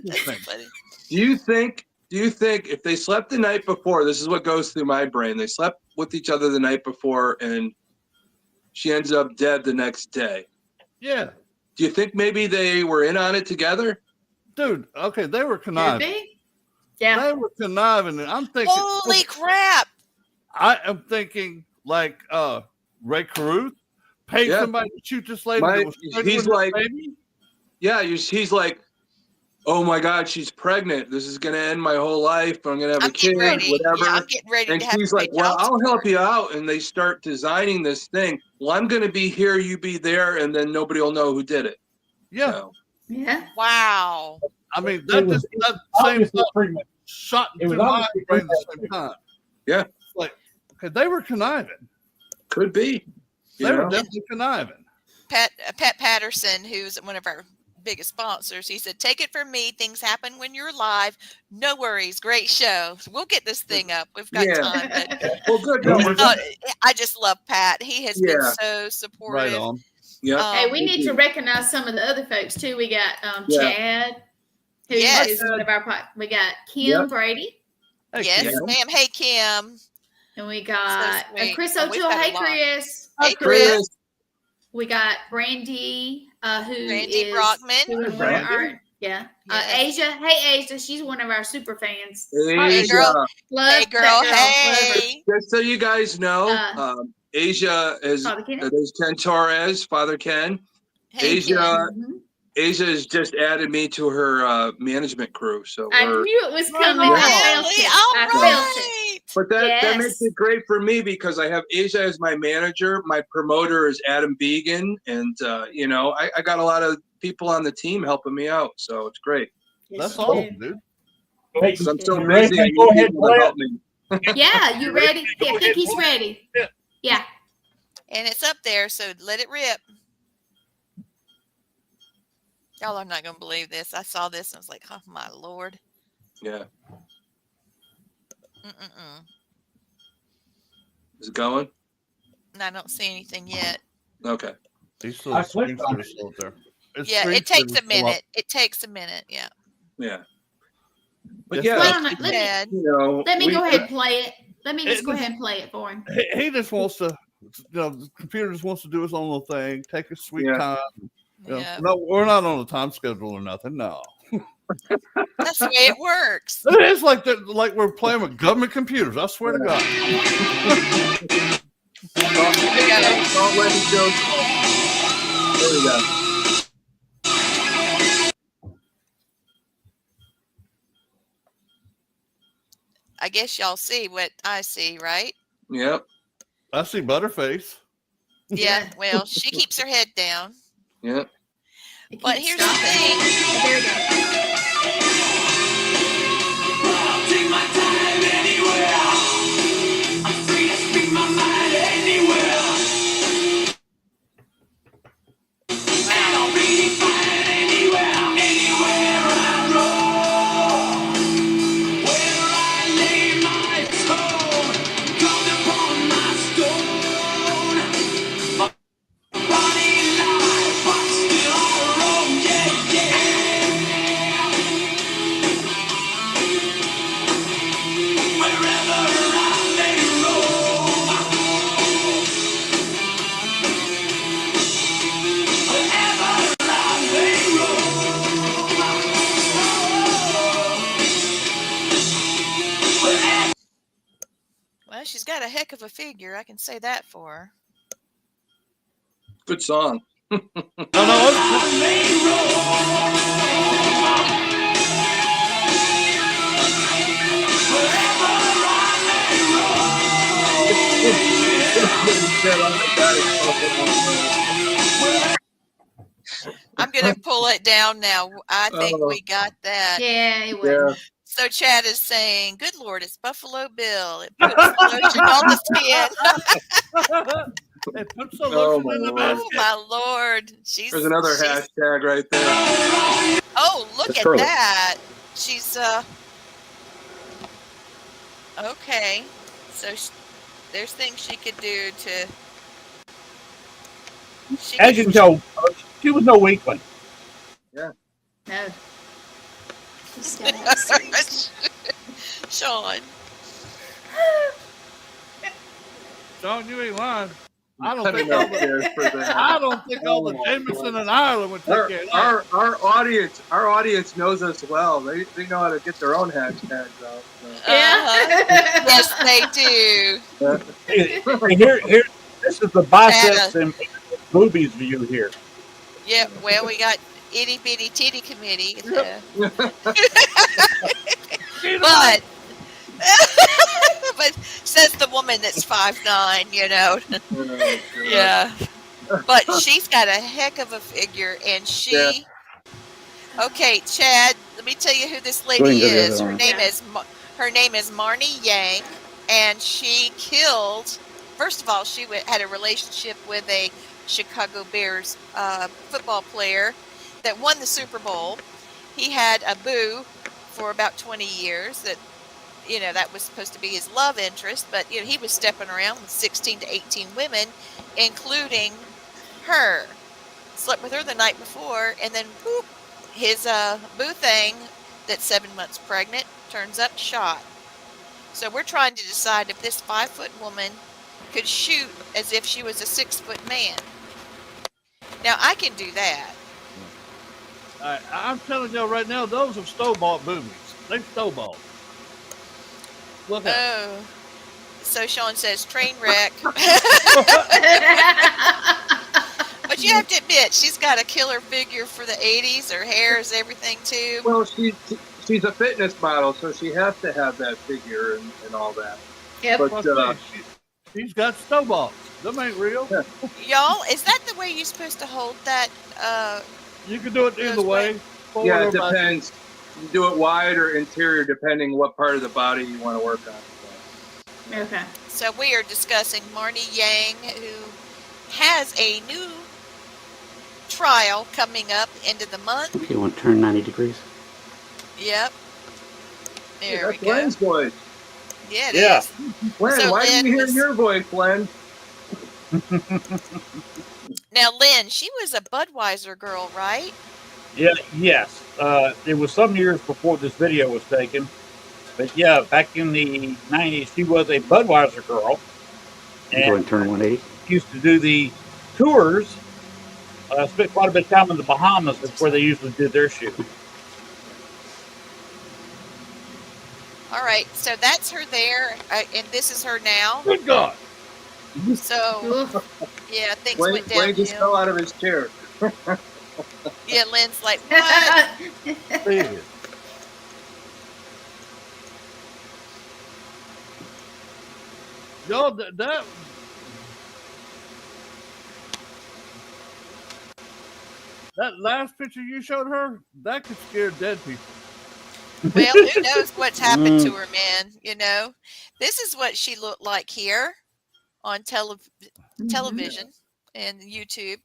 you think if they slept the night before, this is what goes through my brain, they slept with each other the night before and she ends up dead the next day?
Yeah.
Do you think maybe they were in on it together?
Dude, okay, they were conniving.
Yeah.
They were conniving. And I'm thinking,
holy crap.
I am thinking like Ray Caruth paid somebody to shoot this lady.
He's like, he's like, oh my God, she's pregnant. This is going to end my whole life. I'm going to have a kid, whatever.
Yeah, I'm getting ready
and
to have
she's like, well, I'll help you out. And they start designing this thing. Well, I'm going to be here, you be there, and then nobody will know who did it.
Yeah.
So,
yeah.
Wow.
I mean, that same thought shot into my brain at the same time.
Yeah.
Like, okay, they were conniving.
Could be.
They were definitely conniving.
Pat Patterson, who's one of our biggest sponsors, he said, take it from me, things happen when you're live. No worries, great show. We'll get this thing up. We've got time. But
well, good.
I just love Pat. He has been so supportive.
Right on.
Yeah.
Hey, we need to recognize some of the other folks too. We got Chad, who is one of our we got Kim Brady.
Hey,
yes,
Kim.
Ma'am. Hey, Kim.
And we got Chris
And
O'Toole. Hey, Chris.
Hey, Chris.
We got Brandy,
Brandy Brockman.
Asia. Hey, Asia. She's one of our super fans.
Hey,
girl.
Love
hey, girl. Hey.
Just so you guys know, Asia is there's Ken Torres, Father Ken.
Hey,
Asia
Ken.
Asia has just added me to her management crew. So
I knew it was coming.
Really?
I felt it.
But that makes it great for me because I have Asia as my manager. My promoter is Adam Began, and you know, I got a lot of people on the team helping me out, so it's great.
That's awesome, dude.
I'm so busy. I need people to help me.
Yeah, you ready? I think he's ready. Yeah.
And it's up there, so let it rip. Y'all are not going to believe this. I saw this and I was like, oh, my Lord.
Yeah.
Mm-mm-mm.
Is it going?
I don't see anything yet.
Okay.
I clicked on it. There.
Yeah, it takes a minute. It takes a minute. Yeah.
Yeah.
But
yeah,
let me go ahead and play it. Let me just go ahead and play it for him.
He just wants to, the computer just wants to do his own little thing, take his sweet time. No, we're not on a time schedule or nothing. No.
That's the way it works.
It is like we're playing with government computers. I swear to God.
Don't let me go. There we go.
I guess y'all see what I see, right?
Yep.
I see Butterface.
Yeah, well, she keeps her head down.
Yep.
But here's the thing.
There we go.
I'll take my time anywhere. I'm free to speak my mind anywhere. And I'll be fine anywhere, anywhere I roam. Where I lay my tone, come upon my stone. My body lies, but still I roam, yeah, yeah. Wherever I may roam, wherever I may roam.
Well, she's got a heck of a figure. I can say that for her.
Good song.
I'm going to pull it down now. I think we got that.
Yeah, it will.
So Chad is saying, good Lord, it's Buffalo Bill. It puts the lotion on the skin.
It puts the lotion in the basket.
Oh, my Lord.
There's another hashtag right there.
Oh, look at that. She's, okay. So there's things she could do to...
As you can tell, she was no weakling.
Yeah.
No.
Sean.
Sean, you ain't lying. I don't think all the Jameson in Ireland would take care of that.
Our audience knows us well. They know how to get their own hashtags out. So.
Yes, they do.
Here, this is the biceps and boobies view here.
Yeah, well, we got itty bitty titty committee. But says the woman that's 5'9", you know. Yeah. But she's got a heck of a figure, and she. Yeah. Okay, Chad. Let me tell you who this lady is. Her name is Marni Yang, and she killed. First of all, she had a relationship with a Chicago Bears football player that won the Super Bowl. He had a boo for about 20 years that, you know, that was supposed to be his love interest, but, you know, he was stepping around with 16 to 18 women, including her. Slept with her the night before, and then whoop, his boo thing that's 7 months pregnant turns up shot. So we're trying to decide if this 5-foot woman could shoot as if she was a 6-foot man. Now, I can do that.
I'm telling you right now, those are store-bought boobies. They store-bought. Look at
So Sean says train wreck. But you have to admit, she's got a killer figure for the 80s. Her hair is everything too.
Well, she's a fitness model, so she has to have that figure and all that.
Yep.
But
she's got snowballs. Them ain't real.
Y'all, is that the way you're supposed to hold that?
You can do it either way.
Yeah, it depends. You do it wide or interior, depending what part of the body you want to work on.
Okay.
So we are discussing Marni Yang, who has a new trial coming up end of the month.
Okay, you want to turn 90 degrees?
Yep. There we
That's
go.
Len's voice.
Yeah, it
Yeah.
is.
Len,
So
why
Len
do you hear
was-
your voice, Len?
Now, Lynn, she was a Budweiser girl, right?
Yeah, yes. It was some years before this video was taken. But yeah, back in the 90s, she was a Budweiser girl.
You go and turn 180.
Used to do the tours. Spent quite a bit of time in the Bahamas. That's where they usually did their shoot.
All right, so that's her there, and this is her now.
Good God.
So, yeah, things
Len
went
just
downhill.
fell out of his chair.
Yeah, Lynn's like, what?
Yo, that last picture you showed her, that could scare dead people.
Well, who knows what's happened to her, man? You know, this is what she looked like here on television and YouTube.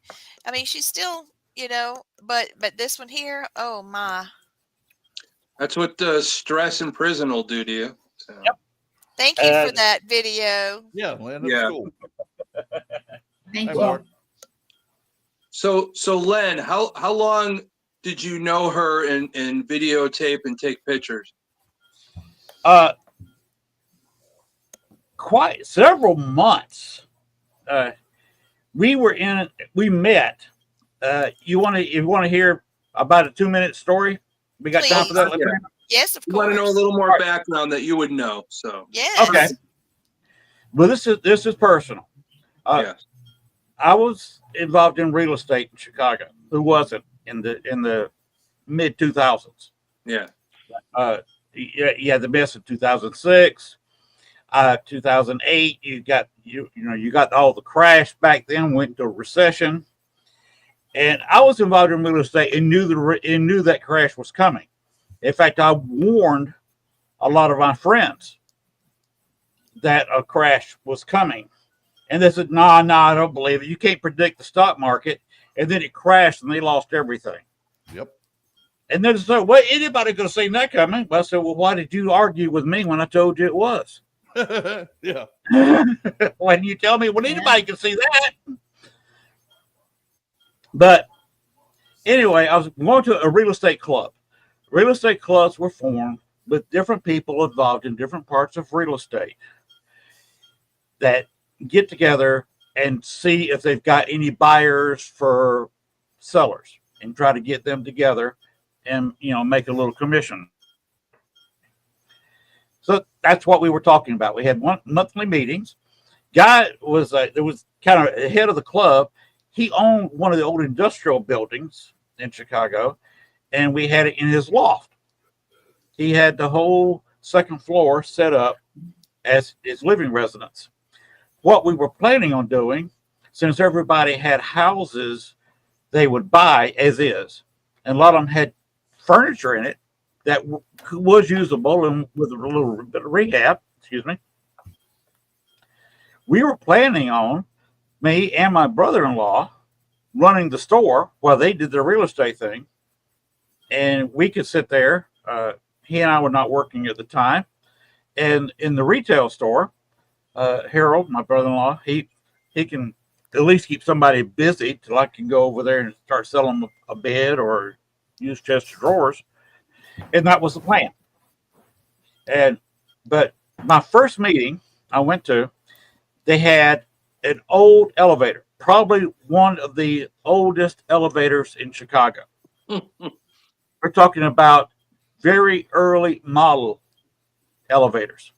I mean, she's still, you know, but this one here, oh my.
That's what stress in prison will do to you. So.
Yep.
Thank you for that video.
Yeah, Len, that's cool.
Thank
Hey,
you.
Mark.
So Len, how long did you know her and videotape and take pictures?
Quite several months. We met. You want to hear about a 2-minute story? We got time for that?
Yeah.
Yes, of
I
course.
want to know a little more background that you would know. So
yes.
Okay. Well, this is personal.
Yes.
I was involved in real estate in Chicago. Who wasn't in the mid 2000s?
Yeah.
You had the mess in 2006, 2008. You got all the crash back then. Went into a recession, and I was involved in real estate and knew that crash was coming. In fact, I warned a lot of my friends that a crash was coming. And they said, no, I don't believe it. You can't predict the stock market. And then it crashed and they lost everything.
Yep.
And then so, well, anybody could have seen that coming. Well, I said, well, why did you argue with me when I told you it was?
Yeah.
When you tell me, well, anybody can see that. But anyway, I was going to a real estate club. Real estate clubs were formed with different people involved in different parts of real estate that get together and see if they've got any buyers for sellers and try to get them together and, make a little commission. So that's what we were talking about. We had monthly meetings. Guy was kind of the head of the club. He owned one of the old industrial buildings in Chicago, and we had it in his loft. He had the whole second floor set up as his living residence. What we were planning on doing, since everybody had houses they would buy as is, and a lot of them had furniture in it that was usable and with a little bit of rehab, we were planning on me and my brother-in-law running the store while they did their real estate thing. And we could sit there. He and I were not working at the time. And in the retail store, Harold, my brother-in-law, he can at least keep somebody busy till I can go over there and start selling them a bed or use chest of drawers. And that was the plan. But my first meeting I went to, they had an old elevator, probably one of the oldest elevators in Chicago. We're talking about very early model elevators.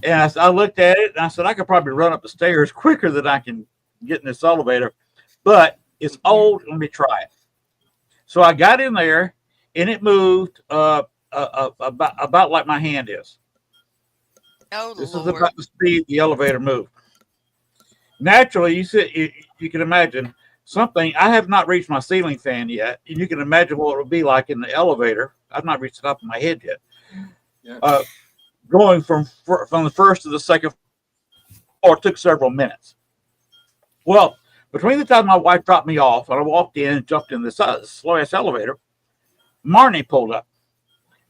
And I looked at it and I said, I could probably run up the stairs quicker than I can get in this elevator, but it's old. Let me try it. So I got in there and it moved about like my hand is.
Oh,
this
Lord.
is about the speed the elevator moved. Naturally, you can imagine something. I have not reached my ceiling fan yet, and you can imagine what it would be like in the elevator. I've not reached the top of my head yet.
Yeah.
Going from the first to the second floor took several minutes. Well, between the time my wife dropped me off and I walked in and jumped in this slow-ass elevator, Marni pulled up.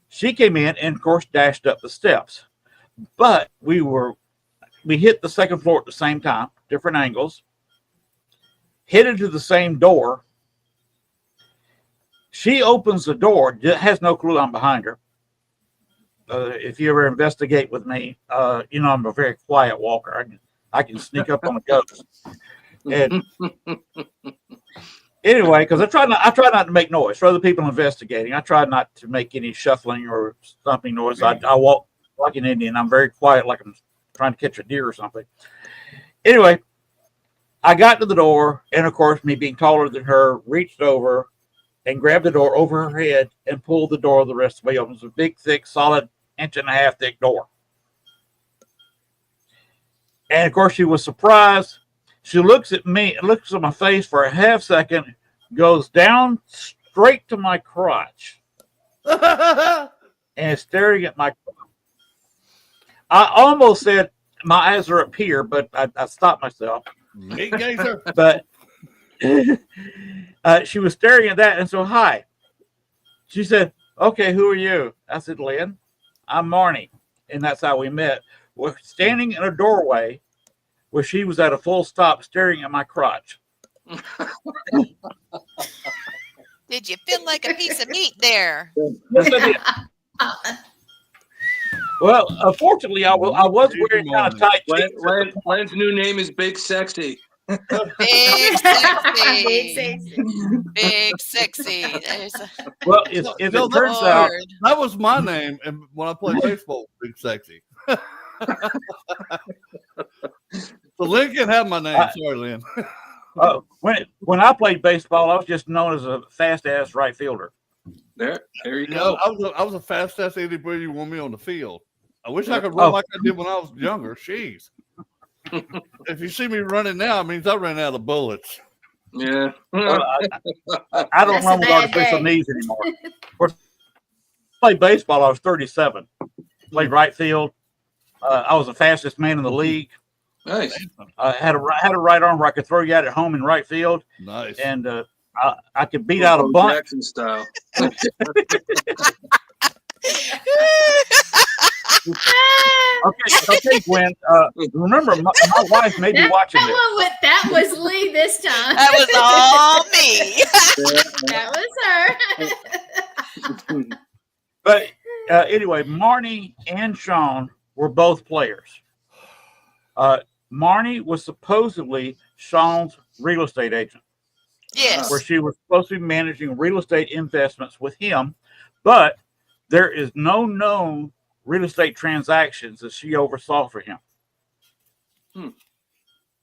She came in and, of course, dashed up the steps. But we hit the second floor at the same time, different angles, hit into the same door. She opens the door, has no clue I'm behind her. If you ever investigate with me, you know I'm a very quiet walker. I can sneak up on a ghost. And anyway, because I try not to make noise for other people investigating. I try not to make any shuffling or stomping noise. I walk like an Indian. I'm very quiet, like I'm trying to catch a deer or something. Anyway, I got to the door, and of course, me being taller than her, reached over and grabbed the door over her head and pulled the door the rest of the way open. It was a big, thick, solid 1.5 inch thick door. And of course, she was surprised. She looks at me, looks at my face for a half second, goes down straight to my crotch, and is staring at my crotch. I almost said, my eyes are up here, but I stopped myself. But she was staring at that, and so, hi. She said, okay, who are you? I said, Lynn, I'm Marni. And that's how we met. We're standing in a doorway where she was at a full stop staring at my crotch.
Did you feel like a piece of meat there?
Yes, I did. Well, unfortunately, I was wearing kind of tight jeans.
Lynn's new name is Big Sexy.
Big sexy.
Big sexy.
Big sexy.
Well, it turns out
that was my name, and when I played baseball, Big Sexy. So Lynn can have my name. Sorry, Lynn.
When I played baseball, I was just known as a fast ass right fielder.
There you go.
I was a fast ass anybody you want me on the field. I wish I could run like I did when I was younger. Jeez. If you see me running now, it means I ran out of bullets.
Yeah.
I don't run with artificial knees anymore. Of course, I played baseball. I was 37. Played right field. I was the fastest man in the league.
Nice.
Had a right arm where I could throw you out at home in right field.
Nice.
And I could beat out a bunt.
Jackson style.
Okay, Gwen. Remember, my wife may be watching this.
That was Lee this time.
That was all me.
That was her.
But anyway, Marni and Sean were both players. Marni was supposedly Sean's real estate agent.
Yes.
Where she was supposed to be managing real estate investments with him, but there is no known real estate transactions that she oversaw for him.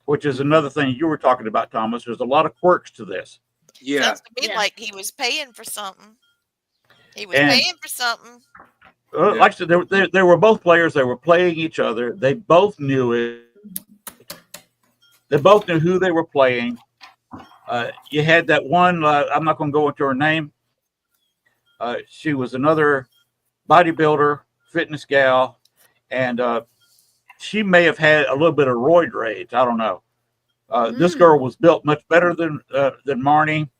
Which is another thing you were talking about, Thomas. There's a lot of quirks to this.
Yeah.
Sounds to me like he was paying for something. Paying for something.
Like I said, they were both players. They were playing each other. They both knew it. They both knew who they were playing. You had that one, I'm not going to go into her name. She was another bodybuilder, fitness gal, and she may have had a little bit of roid rage. I don't know. This girl was built much better than Marni.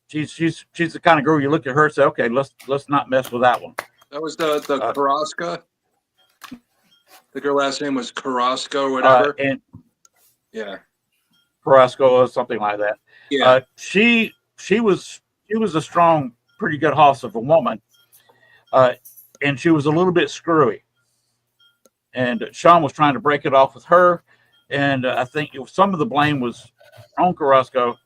She's the kind of girl you look at her and say, okay, let's not mess with that one.
That was the Carrasco. I think her last name was Carrasco or whatever. Yeah.
Carrasco or something like that.
Yeah.
She was a strong, pretty good hoss of a woman. And she was a little bit screwy. And Sean was trying to break it off with her. And I think some of the blame was on Carrasco.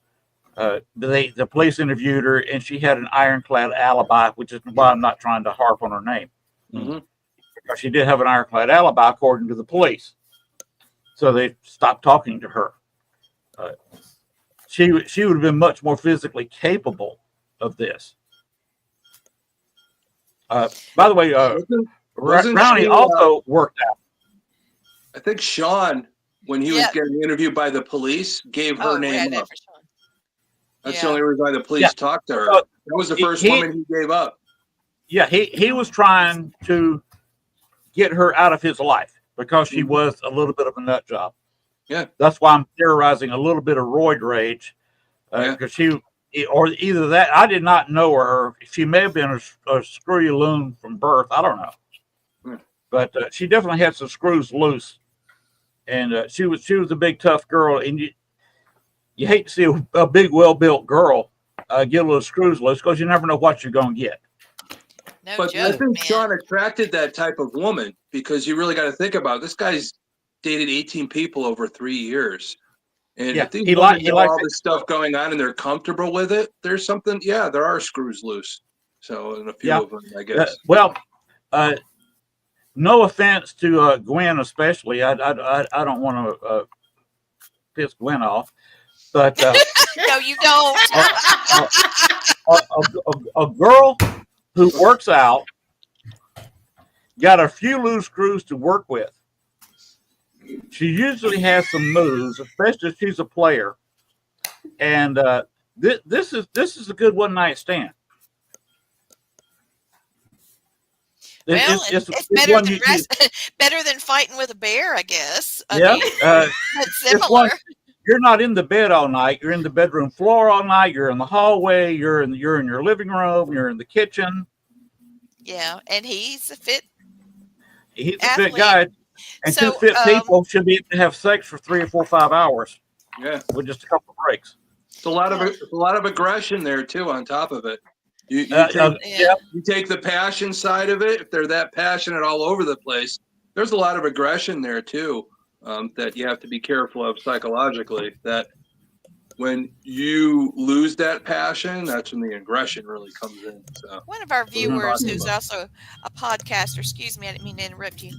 The police interviewed her, and she had an ironclad alibi, which is why I'm not trying to harp on her name.
Mm-hmm.
because she did have an ironclad alibi, according to the police. So they stopped talking to her. She would have been much more physically capable of this. By the way,
wasn't
Brownie
she,
also worked out.
I think Sean, when he was getting interviewed by the police, gave her name up. That's the only reason why the police talked to her. That was the first woman he gave up.
Yeah, he was trying to get her out of his life because she was a little bit of a nut job.
Yeah,
that's why I'm terrorizing a little bit of roid rage, because or either that, I did not know her. She may have been a screwy loon from birth. I don't know, but she definitely had some screws loose, and she was a big tough girl. And you hate to see a big, well-built girl get a little screws loose because you never know what you're going to get.
No
but
joke,
I think Sean attracted that type of woman because you really got to think about it. This guy's dated 18 people over 3 years. And if these women know all this stuff going on and they're comfortable with it, there's something, there are screws loose. So, and a few of them, I guess.
No offense to Gwen, especially. I don't want to piss Gwen off, but
no, you don't.
A girl who works out got a few loose screws to work with. She usually has some moves, especially if she's a player. And this is a good one-night stand.
It's better than better than fighting with a bear, I guess. I mean, it's similar.
You're not in the bed all night. You're in the bedroom floor all night. You're in the hallway. You're in your living room. You're in the kitchen.
Yeah, and he's a fit.
He's a fit guy. And two fit people should be able to have sex for 3 or 4 or 5 hours.
Yeah,
with just a couple of breaks.
It's a lot of aggression there too. On top of it, you take the passion side of it. If they're that passionate all over the place, there's a lot of aggression there too. That you have to be careful of psychologically. That when you lose that passion, that's when the aggression really comes in. So
one of our viewers, who's also a podcaster, excuse me, I didn't mean to interrupt you.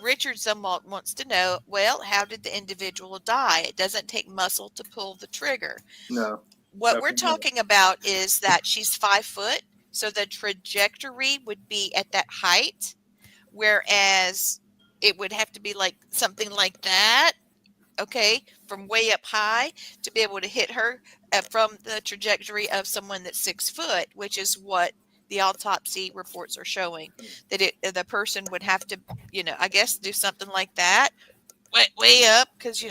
Richard Zumwalt wants to know, well, how did the individual die? It doesn't take muscle to pull the trigger.
No.
What we're talking about is that she's 5 foot, so the trajectory would be at that height, whereas it would have to be like something like that, okay, from way up high to be able to hit her from the trajectory of someone that's 6 foot, which is what the autopsy reports are showing, that the person would have to, I guess do something like that, way up, because,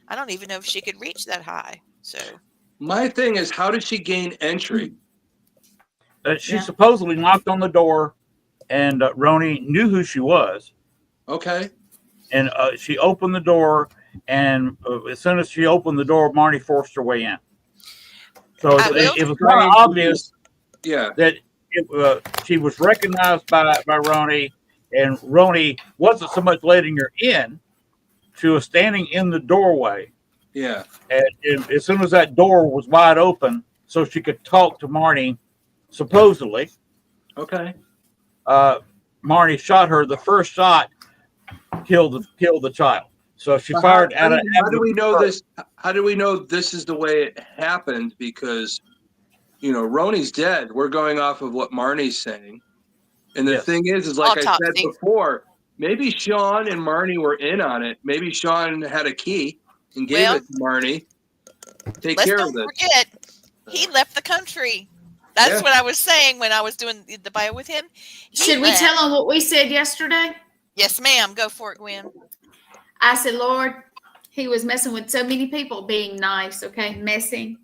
I don't even know if she could reach that high. So
my thing is, how did she gain entry?
She supposedly knocked on the door, and Roni knew who she was.
Okay.
And she opened the door, and as soon as she opened the door, Marni forced her way in. So it was kind of obvious that she was recognized by Roni, and Roni wasn't so much letting her in. She was standing in the doorway.
Yeah.
And as soon as that door was wide open, so she could talk to Marni, supposedly.
Okay.
Marni shot her. The first shot killed the child. So she fired out of.
How do we know this? How do we know this is the way it happened? Because, Roni's dead. We're going off of what Marni's saying. And the thing is like I said before, maybe Sean and Marni were in on it. Maybe Sean had a key and gave it to Marni. Take care of this.
Don't forget, he left the country. That's what I was saying when I was doing the bio with him.
Should we tell him what we said yesterday?
Yes, ma'am. Go for it, Gwen.
I said, Lord, he was messing with so many people, being nice, okay, messing.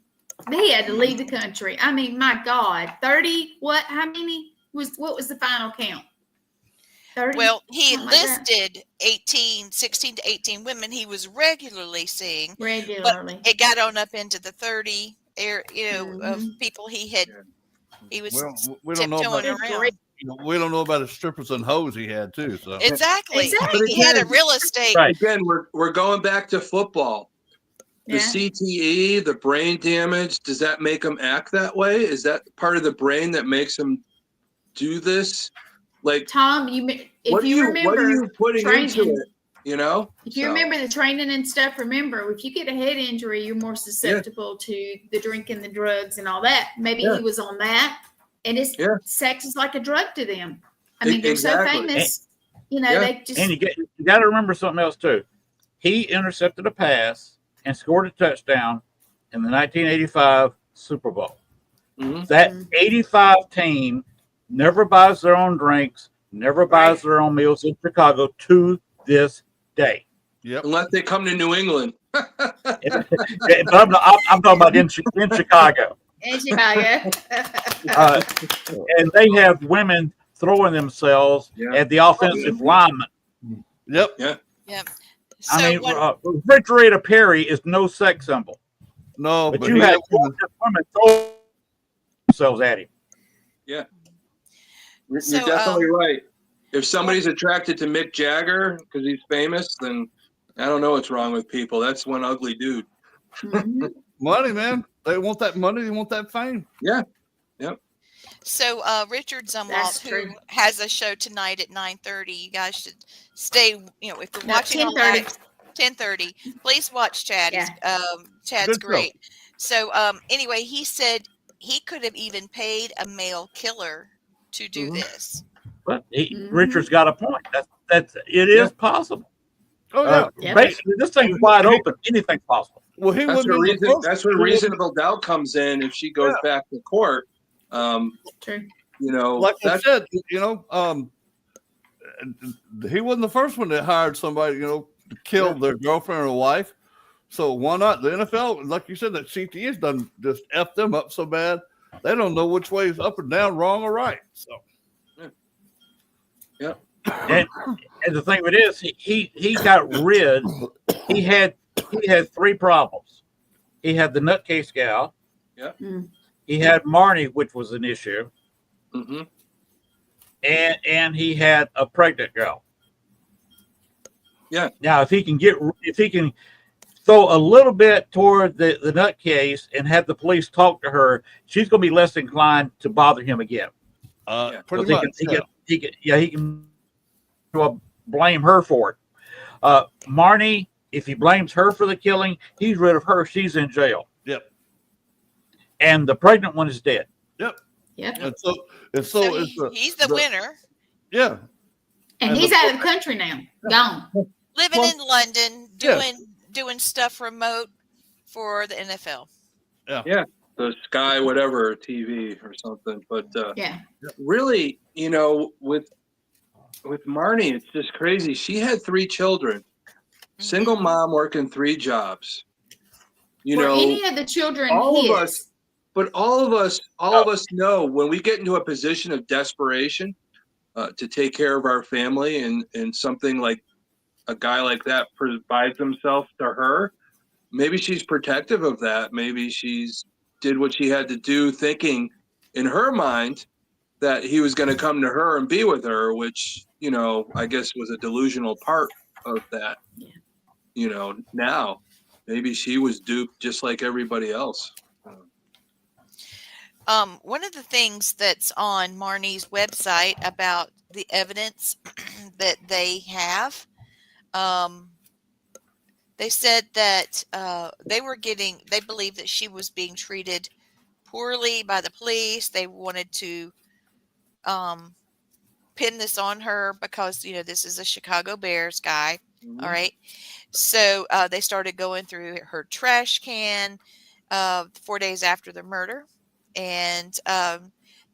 He had to leave the country. I mean, my God, 30, what, how many, what was the final count? 30?
Well, he listed 16 to 18 women he was regularly seeing.
Regularly.
But it got on up into the 30, of people he was
we don't know about
around.
We don't know about the strippers and hoes he had too. So
exactly.
Again,
he had a real estate.
Right.
Again, we're going back to football. The CTE, the brain damage, does that make them act that way? Is that part of the brain that makes them do this? Like,
Tom, if you remember,
what are you putting
training,
into it? You know,
if you remember the training and stuff, remember if you get a head injury, you're more susceptible to the drinking, the drugs, and all that. Maybe he was on that, and sex is like a drug to them. I mean, they're so famous, you know. They just
and you got to remember something else too. He intercepted a pass and scored a touchdown in the 1985 Super Bowl. That 85 team never buys their own drinks, never buys their own meals in Chicago to this day.
Yep.
Unless they come to New England.
But I'm talking about in Chicago.
In Chicago.
And they have women throwing themselves at the offensive lineman.
Yep.
Yeah.
Yep.
So I mean, Refrigerator Perry is no sex symbol.
No,
but you have women throw themselves at him.
Yeah. You're definitely right. If somebody's attracted to Mick Jagger because he's famous, then I don't know what's wrong with people. That's one ugly dude.
Money, man. They want that money. They want that fame.
Yeah. Yep.
So Richard Zumwalt, who has a show tonight at 9:30, you guys should stay. You know, if you're watching 10:30, please watch Chad.
Yeah.
Chad's great. So anyway, he said he could have even paid a male killer to do this.
But Richard's got a point. It is possible.
Oh
yeah. Basically, this thing's wide open. Anything's possible.
Well,
that's where reasonable doubt comes in. If she goes back to court,
true.
You know,
like I said, you know, he wasn't the first one that hired somebody, you know, to kill their girlfriend or wife. So why not? The NFL, like you said, that CTE's done just F them up so bad. They don't know which way is up or down, wrong or right. So,
yeah.
And the thing of it is, he got rid. He had 3 problems. He had the nutcase gal.
Yeah.
He had Marni, which was an issue.
Mm-hmm.
And he had a pregnant girl.
Yeah.
Now, if he can throw a little bit toward the nutcase and have the police talk to her, she's going to be less inclined to bother him again.
Pretty much.
He can blame her for it. Marni, if he blames her for the killing, he's rid of her. She's in jail.
Yep.
And the pregnant one is dead.
Yep.
Yep.
And so
he's the winner.
Yeah.
And he's out of the country now. Gone.
Living in London, doing stuff remote for the NFL.
Yeah. The Sky whatever TV or something. But really, you know, with Marni, it's just crazy. She had 3 children. Single mom working 3 jobs. You know,
any of the children,
all of us know when we get into a position of desperation to take care of our family, and something like a guy like that provides himself to her, maybe she's protective of that. Maybe she's did what she had to do, thinking in her mind that he was going to come to her and be with her, which, you know, I guess was a delusional part of that.
Yeah.
You know, now maybe she was duped just like everybody else.
One of the things that's on Marni's website about the evidence that they have, they said that they believe that she was being treated poorly by the police. They wanted to pin this on her because, you know, this is a Chicago Bears guy. All right. So they started going through her trash can 4 days after the murder. And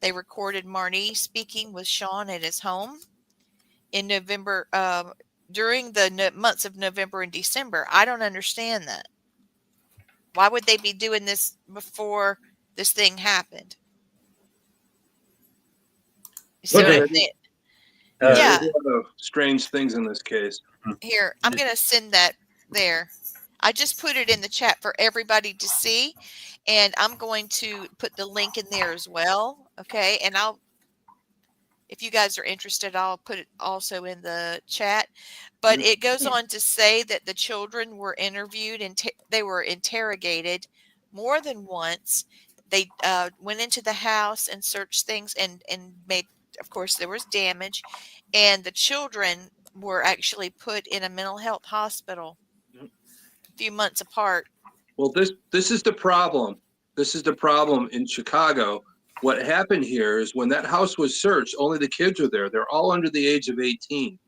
they recorded Marni speaking with Sean at his home in November, during the months of November and December. I don't understand that. Why would they be doing this before this thing happened? You see what I'm saying?
Yeah. Strange things in this case.
Here, I'm going to send that there. I just put it in the chat for everybody to see. And I'm going to put the link in there as well. Okay. And if you guys are interested, I'll put it also in the chat. But it goes on to say that the children were interviewed and they were interrogated more than once. They went into the house and searched things and made of course, there was damage, and the children were actually put in a mental health hospital a few months apart.
Well, this is the problem. This is the problem in Chicago. What happened here is when that house was searched, only the kids were there. They're all under the age of 18.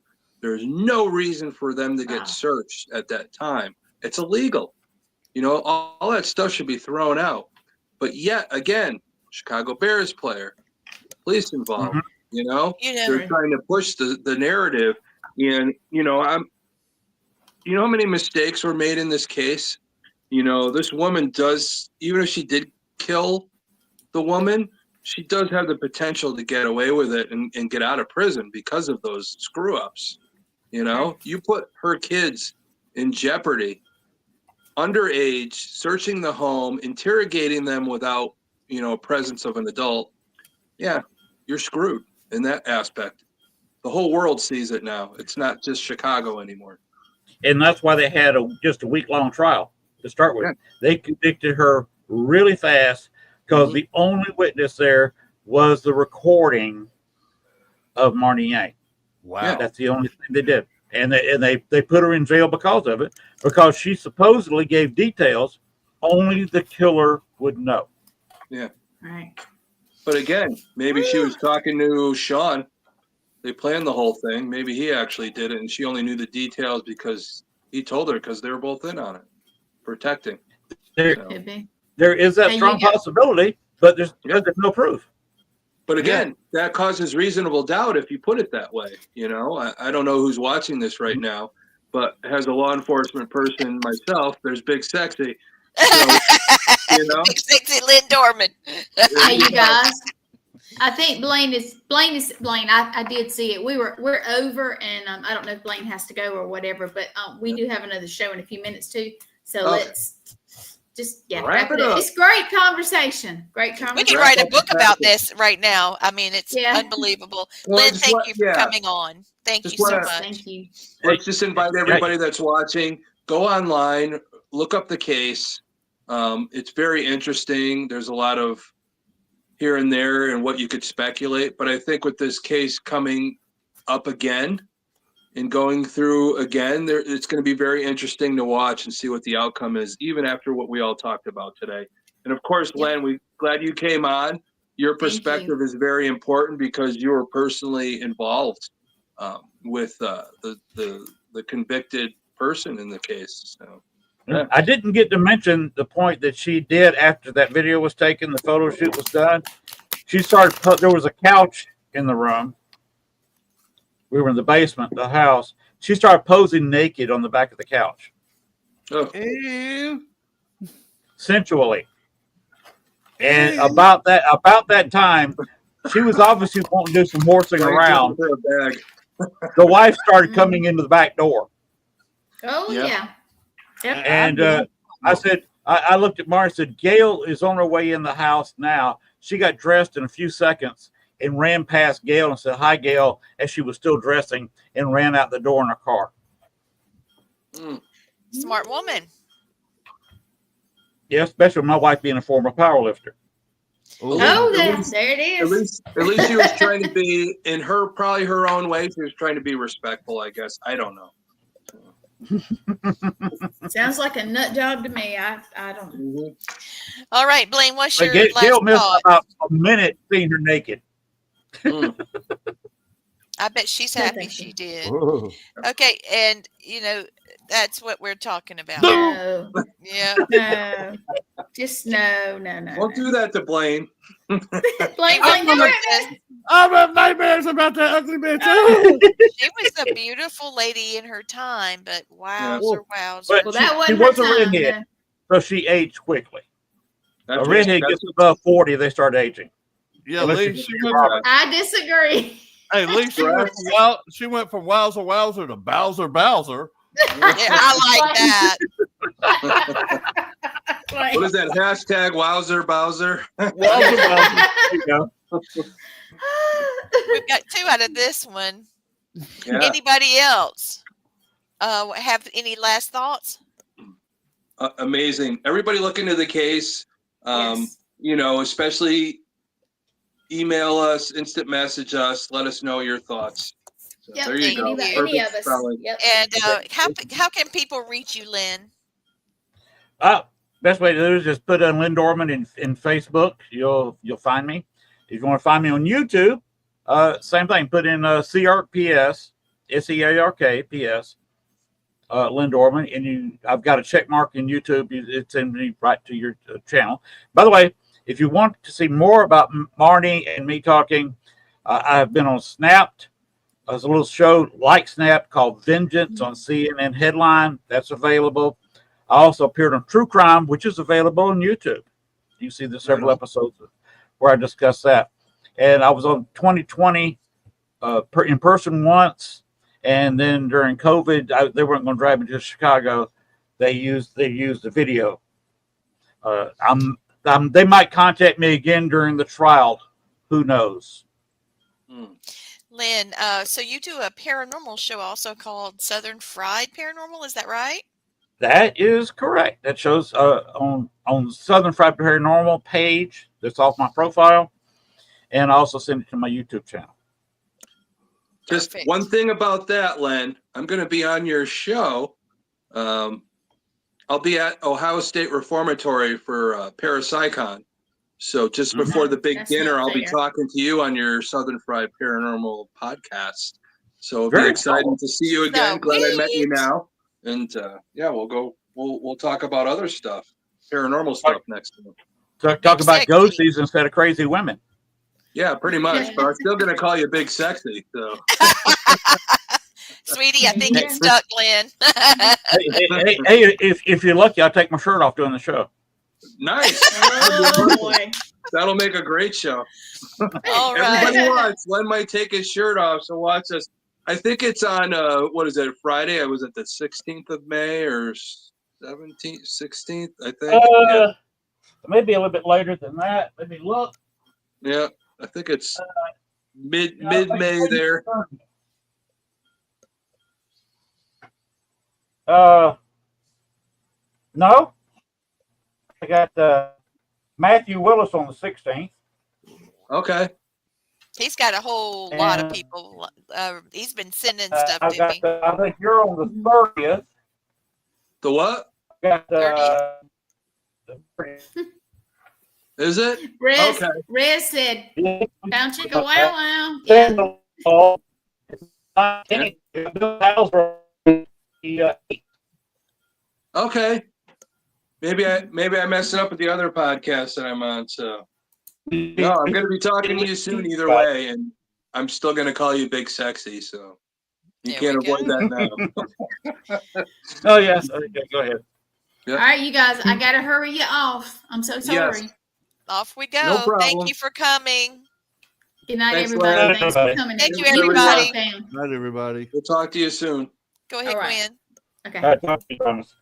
There's no reason for them to get searched at that time. It's illegal. All that stuff should be thrown out. But yet again, Chicago Bears player, police involved. They're trying to push the narrative. And how many mistakes were made in this case? This woman does, even if she did kill the woman, she does have the potential to get away with it and get out of prison because of those screw ups. You put her kids in jeopardy, underage, searching the home, interrogating them without, presence of an adult. Yeah, you're screwed in that aspect. The whole world sees it now. It's not just Chicago anymore.
And that's why they had just a week-long trial to start with. Yeah. They convicted her really fast because the only witness there was the recording of Marni Yang.
Wow.
Yeah, that's the only thing they did. And they put her in jail because of it, because she supposedly gave details only the killer would know.
Yeah.
Right.
But again, maybe she was talking to Sean. They planned the whole thing. Maybe he actually did it, and she only knew the details because he told her, because they were both in on it, protecting.
There is that strong possibility, but there's no proof.
But again, that causes reasonable doubt if you put it that way. I don't know who's watching this right now, but as a law enforcement person myself, there's Big Sexy. So,
Big Sexy Lynn Dorman.
Hey, you guys. I think Blaine. I did see it. We're over, and I don't know if Blaine has to go or whatever, but we do have another show in a few minutes too. So let's just wrap it up. It's great conversation. Great conversation.
We can write a book about this right now. I mean, it's unbelievable.
Well,
Lynn, thank you for coming on. Thank you so much.
Thank you.
Let's just invite everybody that's watching. Go online, look up the case. It's very interesting. There's a lot of here and there and what you could speculate. But I think with this case coming up again and going through again, it's going to be very interesting to watch and see what the outcome is, even after what we all talked about today. And of course, Len, we're glad you came on. Your perspective is very important because you were personally involved with the convicted person in the case. So.
Yeah. I didn't get to mention the point that she did after that video was taken, the photo shoot was done. She started, there was a couch in the room. We were in the basement of the house. She started posing naked on the back of the couch.
Oh.
Sensually. And about that time, she was obviously wanting to do some horsing around. The wife started coming into the back door.
Oh, yeah.
Yep. And I said, I looked at Marni and said, Gail is on her way in the house now. She got dressed in a few seconds and ran past Gail and said, hi, Gail, as she was still dressing, and ran out the door in her car.
Smart woman.
Yeah, especially my wife being a former powerlifter.
There it is.
At least she was trying to be, in probably her own way, she was trying to be respectful, I guess. I don't know.
Sounds like a nut job to me. I don't know.
All right, Blaine, what's your
Gail
last
missed
thought?
about a minute seeing her naked.
I bet she's happy she did. Okay, and that's what we're talking about.
No.
Yeah.
No. Just no.
Don't do that to Blaine.
Blaine,
I'm a nightmares about that ugly bitch.
She was a beautiful lady in her time, but wowzer.
But
that
she was a redhead, so she aged quickly. A redhead gets above 40, they start aging.
Yeah,
I disagree.
Hey, Lee, she went from Wowzer Wowzer to Bowser Bowser.
Yeah, I like that.
What is that hashtag? Wowzer Bowser.
Wowzer Bowser. There you go.
We've got 2 out of this one.
Yeah.
Anybody else have any last thoughts?
Amazing. Everybody look into the case.
Yes.
Especially email us, instant message us, let us know your thoughts. So
Yep,
there you go.
any of
Perfect
us.
spelling.
Yep.
And how can people reach you, Lynn?
Best way to do it is just put in Lynn Dorman in Facebook. You'll find me. If you want to find me on YouTube, same thing. Put in CRPS, SEARKPS, Lynn Dorman, and I've got a check mark in YouTube. It's in me right to your channel. By the way, if you want to see more about Marni and me talking, I've been on Snapped. There's a little show like Snap called Vengeance on CNN Headline. That's available. I also appeared on True Crime, which is available on YouTube. You see the several episodes where I discuss that. And I was on 2020 in person once, and then during COVID, they weren't going to drive me to Chicago. They used the video. They might contact me again during the trial. Who knows?
Lynn, so you do a paranormal show also called Southern Fried Paranormal, is that right?
That is correct. That shows on Southern Fried Paranormal page. That's off my profile, and I also send it to my YouTube channel.
Just one thing about that, Len. I'm going to be on your show. I'll be at Ohio State Reformatory for Parapsychon. So just before the big dinner, I'll be talking to you on your Southern Fried Paranormal podcast. So it'll be exciting to see you again. Glad I met you now. And yeah, we'll talk about other stuff, paranormal stuff next time.
Talk about ghosties instead of crazy women.
Yeah, pretty much. But I'm still going to call you Big Sexy. So.
Sweetie, I think it's stuck, Lynn.
hey, if you're lucky, I'll take my shirt off during the show.
Nice.
Oh, boy.
That'll make a great show.
All right.
Everybody watch. Len might take his shirt off, so watch us. I think it's on, what is it, Friday? I was at the 16th of May or 17th, 16th, I think.
Maybe a little bit later than that. Let me look.
Yeah, I think it's mid-May there.
No. I got Matthew Willis on the 16th.
Okay.
He's got a whole lot of people. He's been sending stuff to me.
I think you're on the 30th.
The what?
Got
30th.
Is it?
Rez said, "Found chick a wow wow."
Okay. Maybe I messed it up with the other podcast that I'm on. So no, I'm going to be talking to you soon either way, and I'm still going to call you Big Sexy. So you can't avoid that now.
Oh yes. Okay, go ahead.
Yep.
All right, you guys, I got to hurry you off. I'm so sorry.
Yes.
Off we go.
No problem.
Thank you for coming.
Good night,
Thanks,
everybody.
Len.
Thanks for coming.
Thank you,
Everybody
everybody.
Good night, everybody.
We'll talk to you soon.
Go ahead,
All right.
Gwen.
Okay.
All right, talk to you, promise.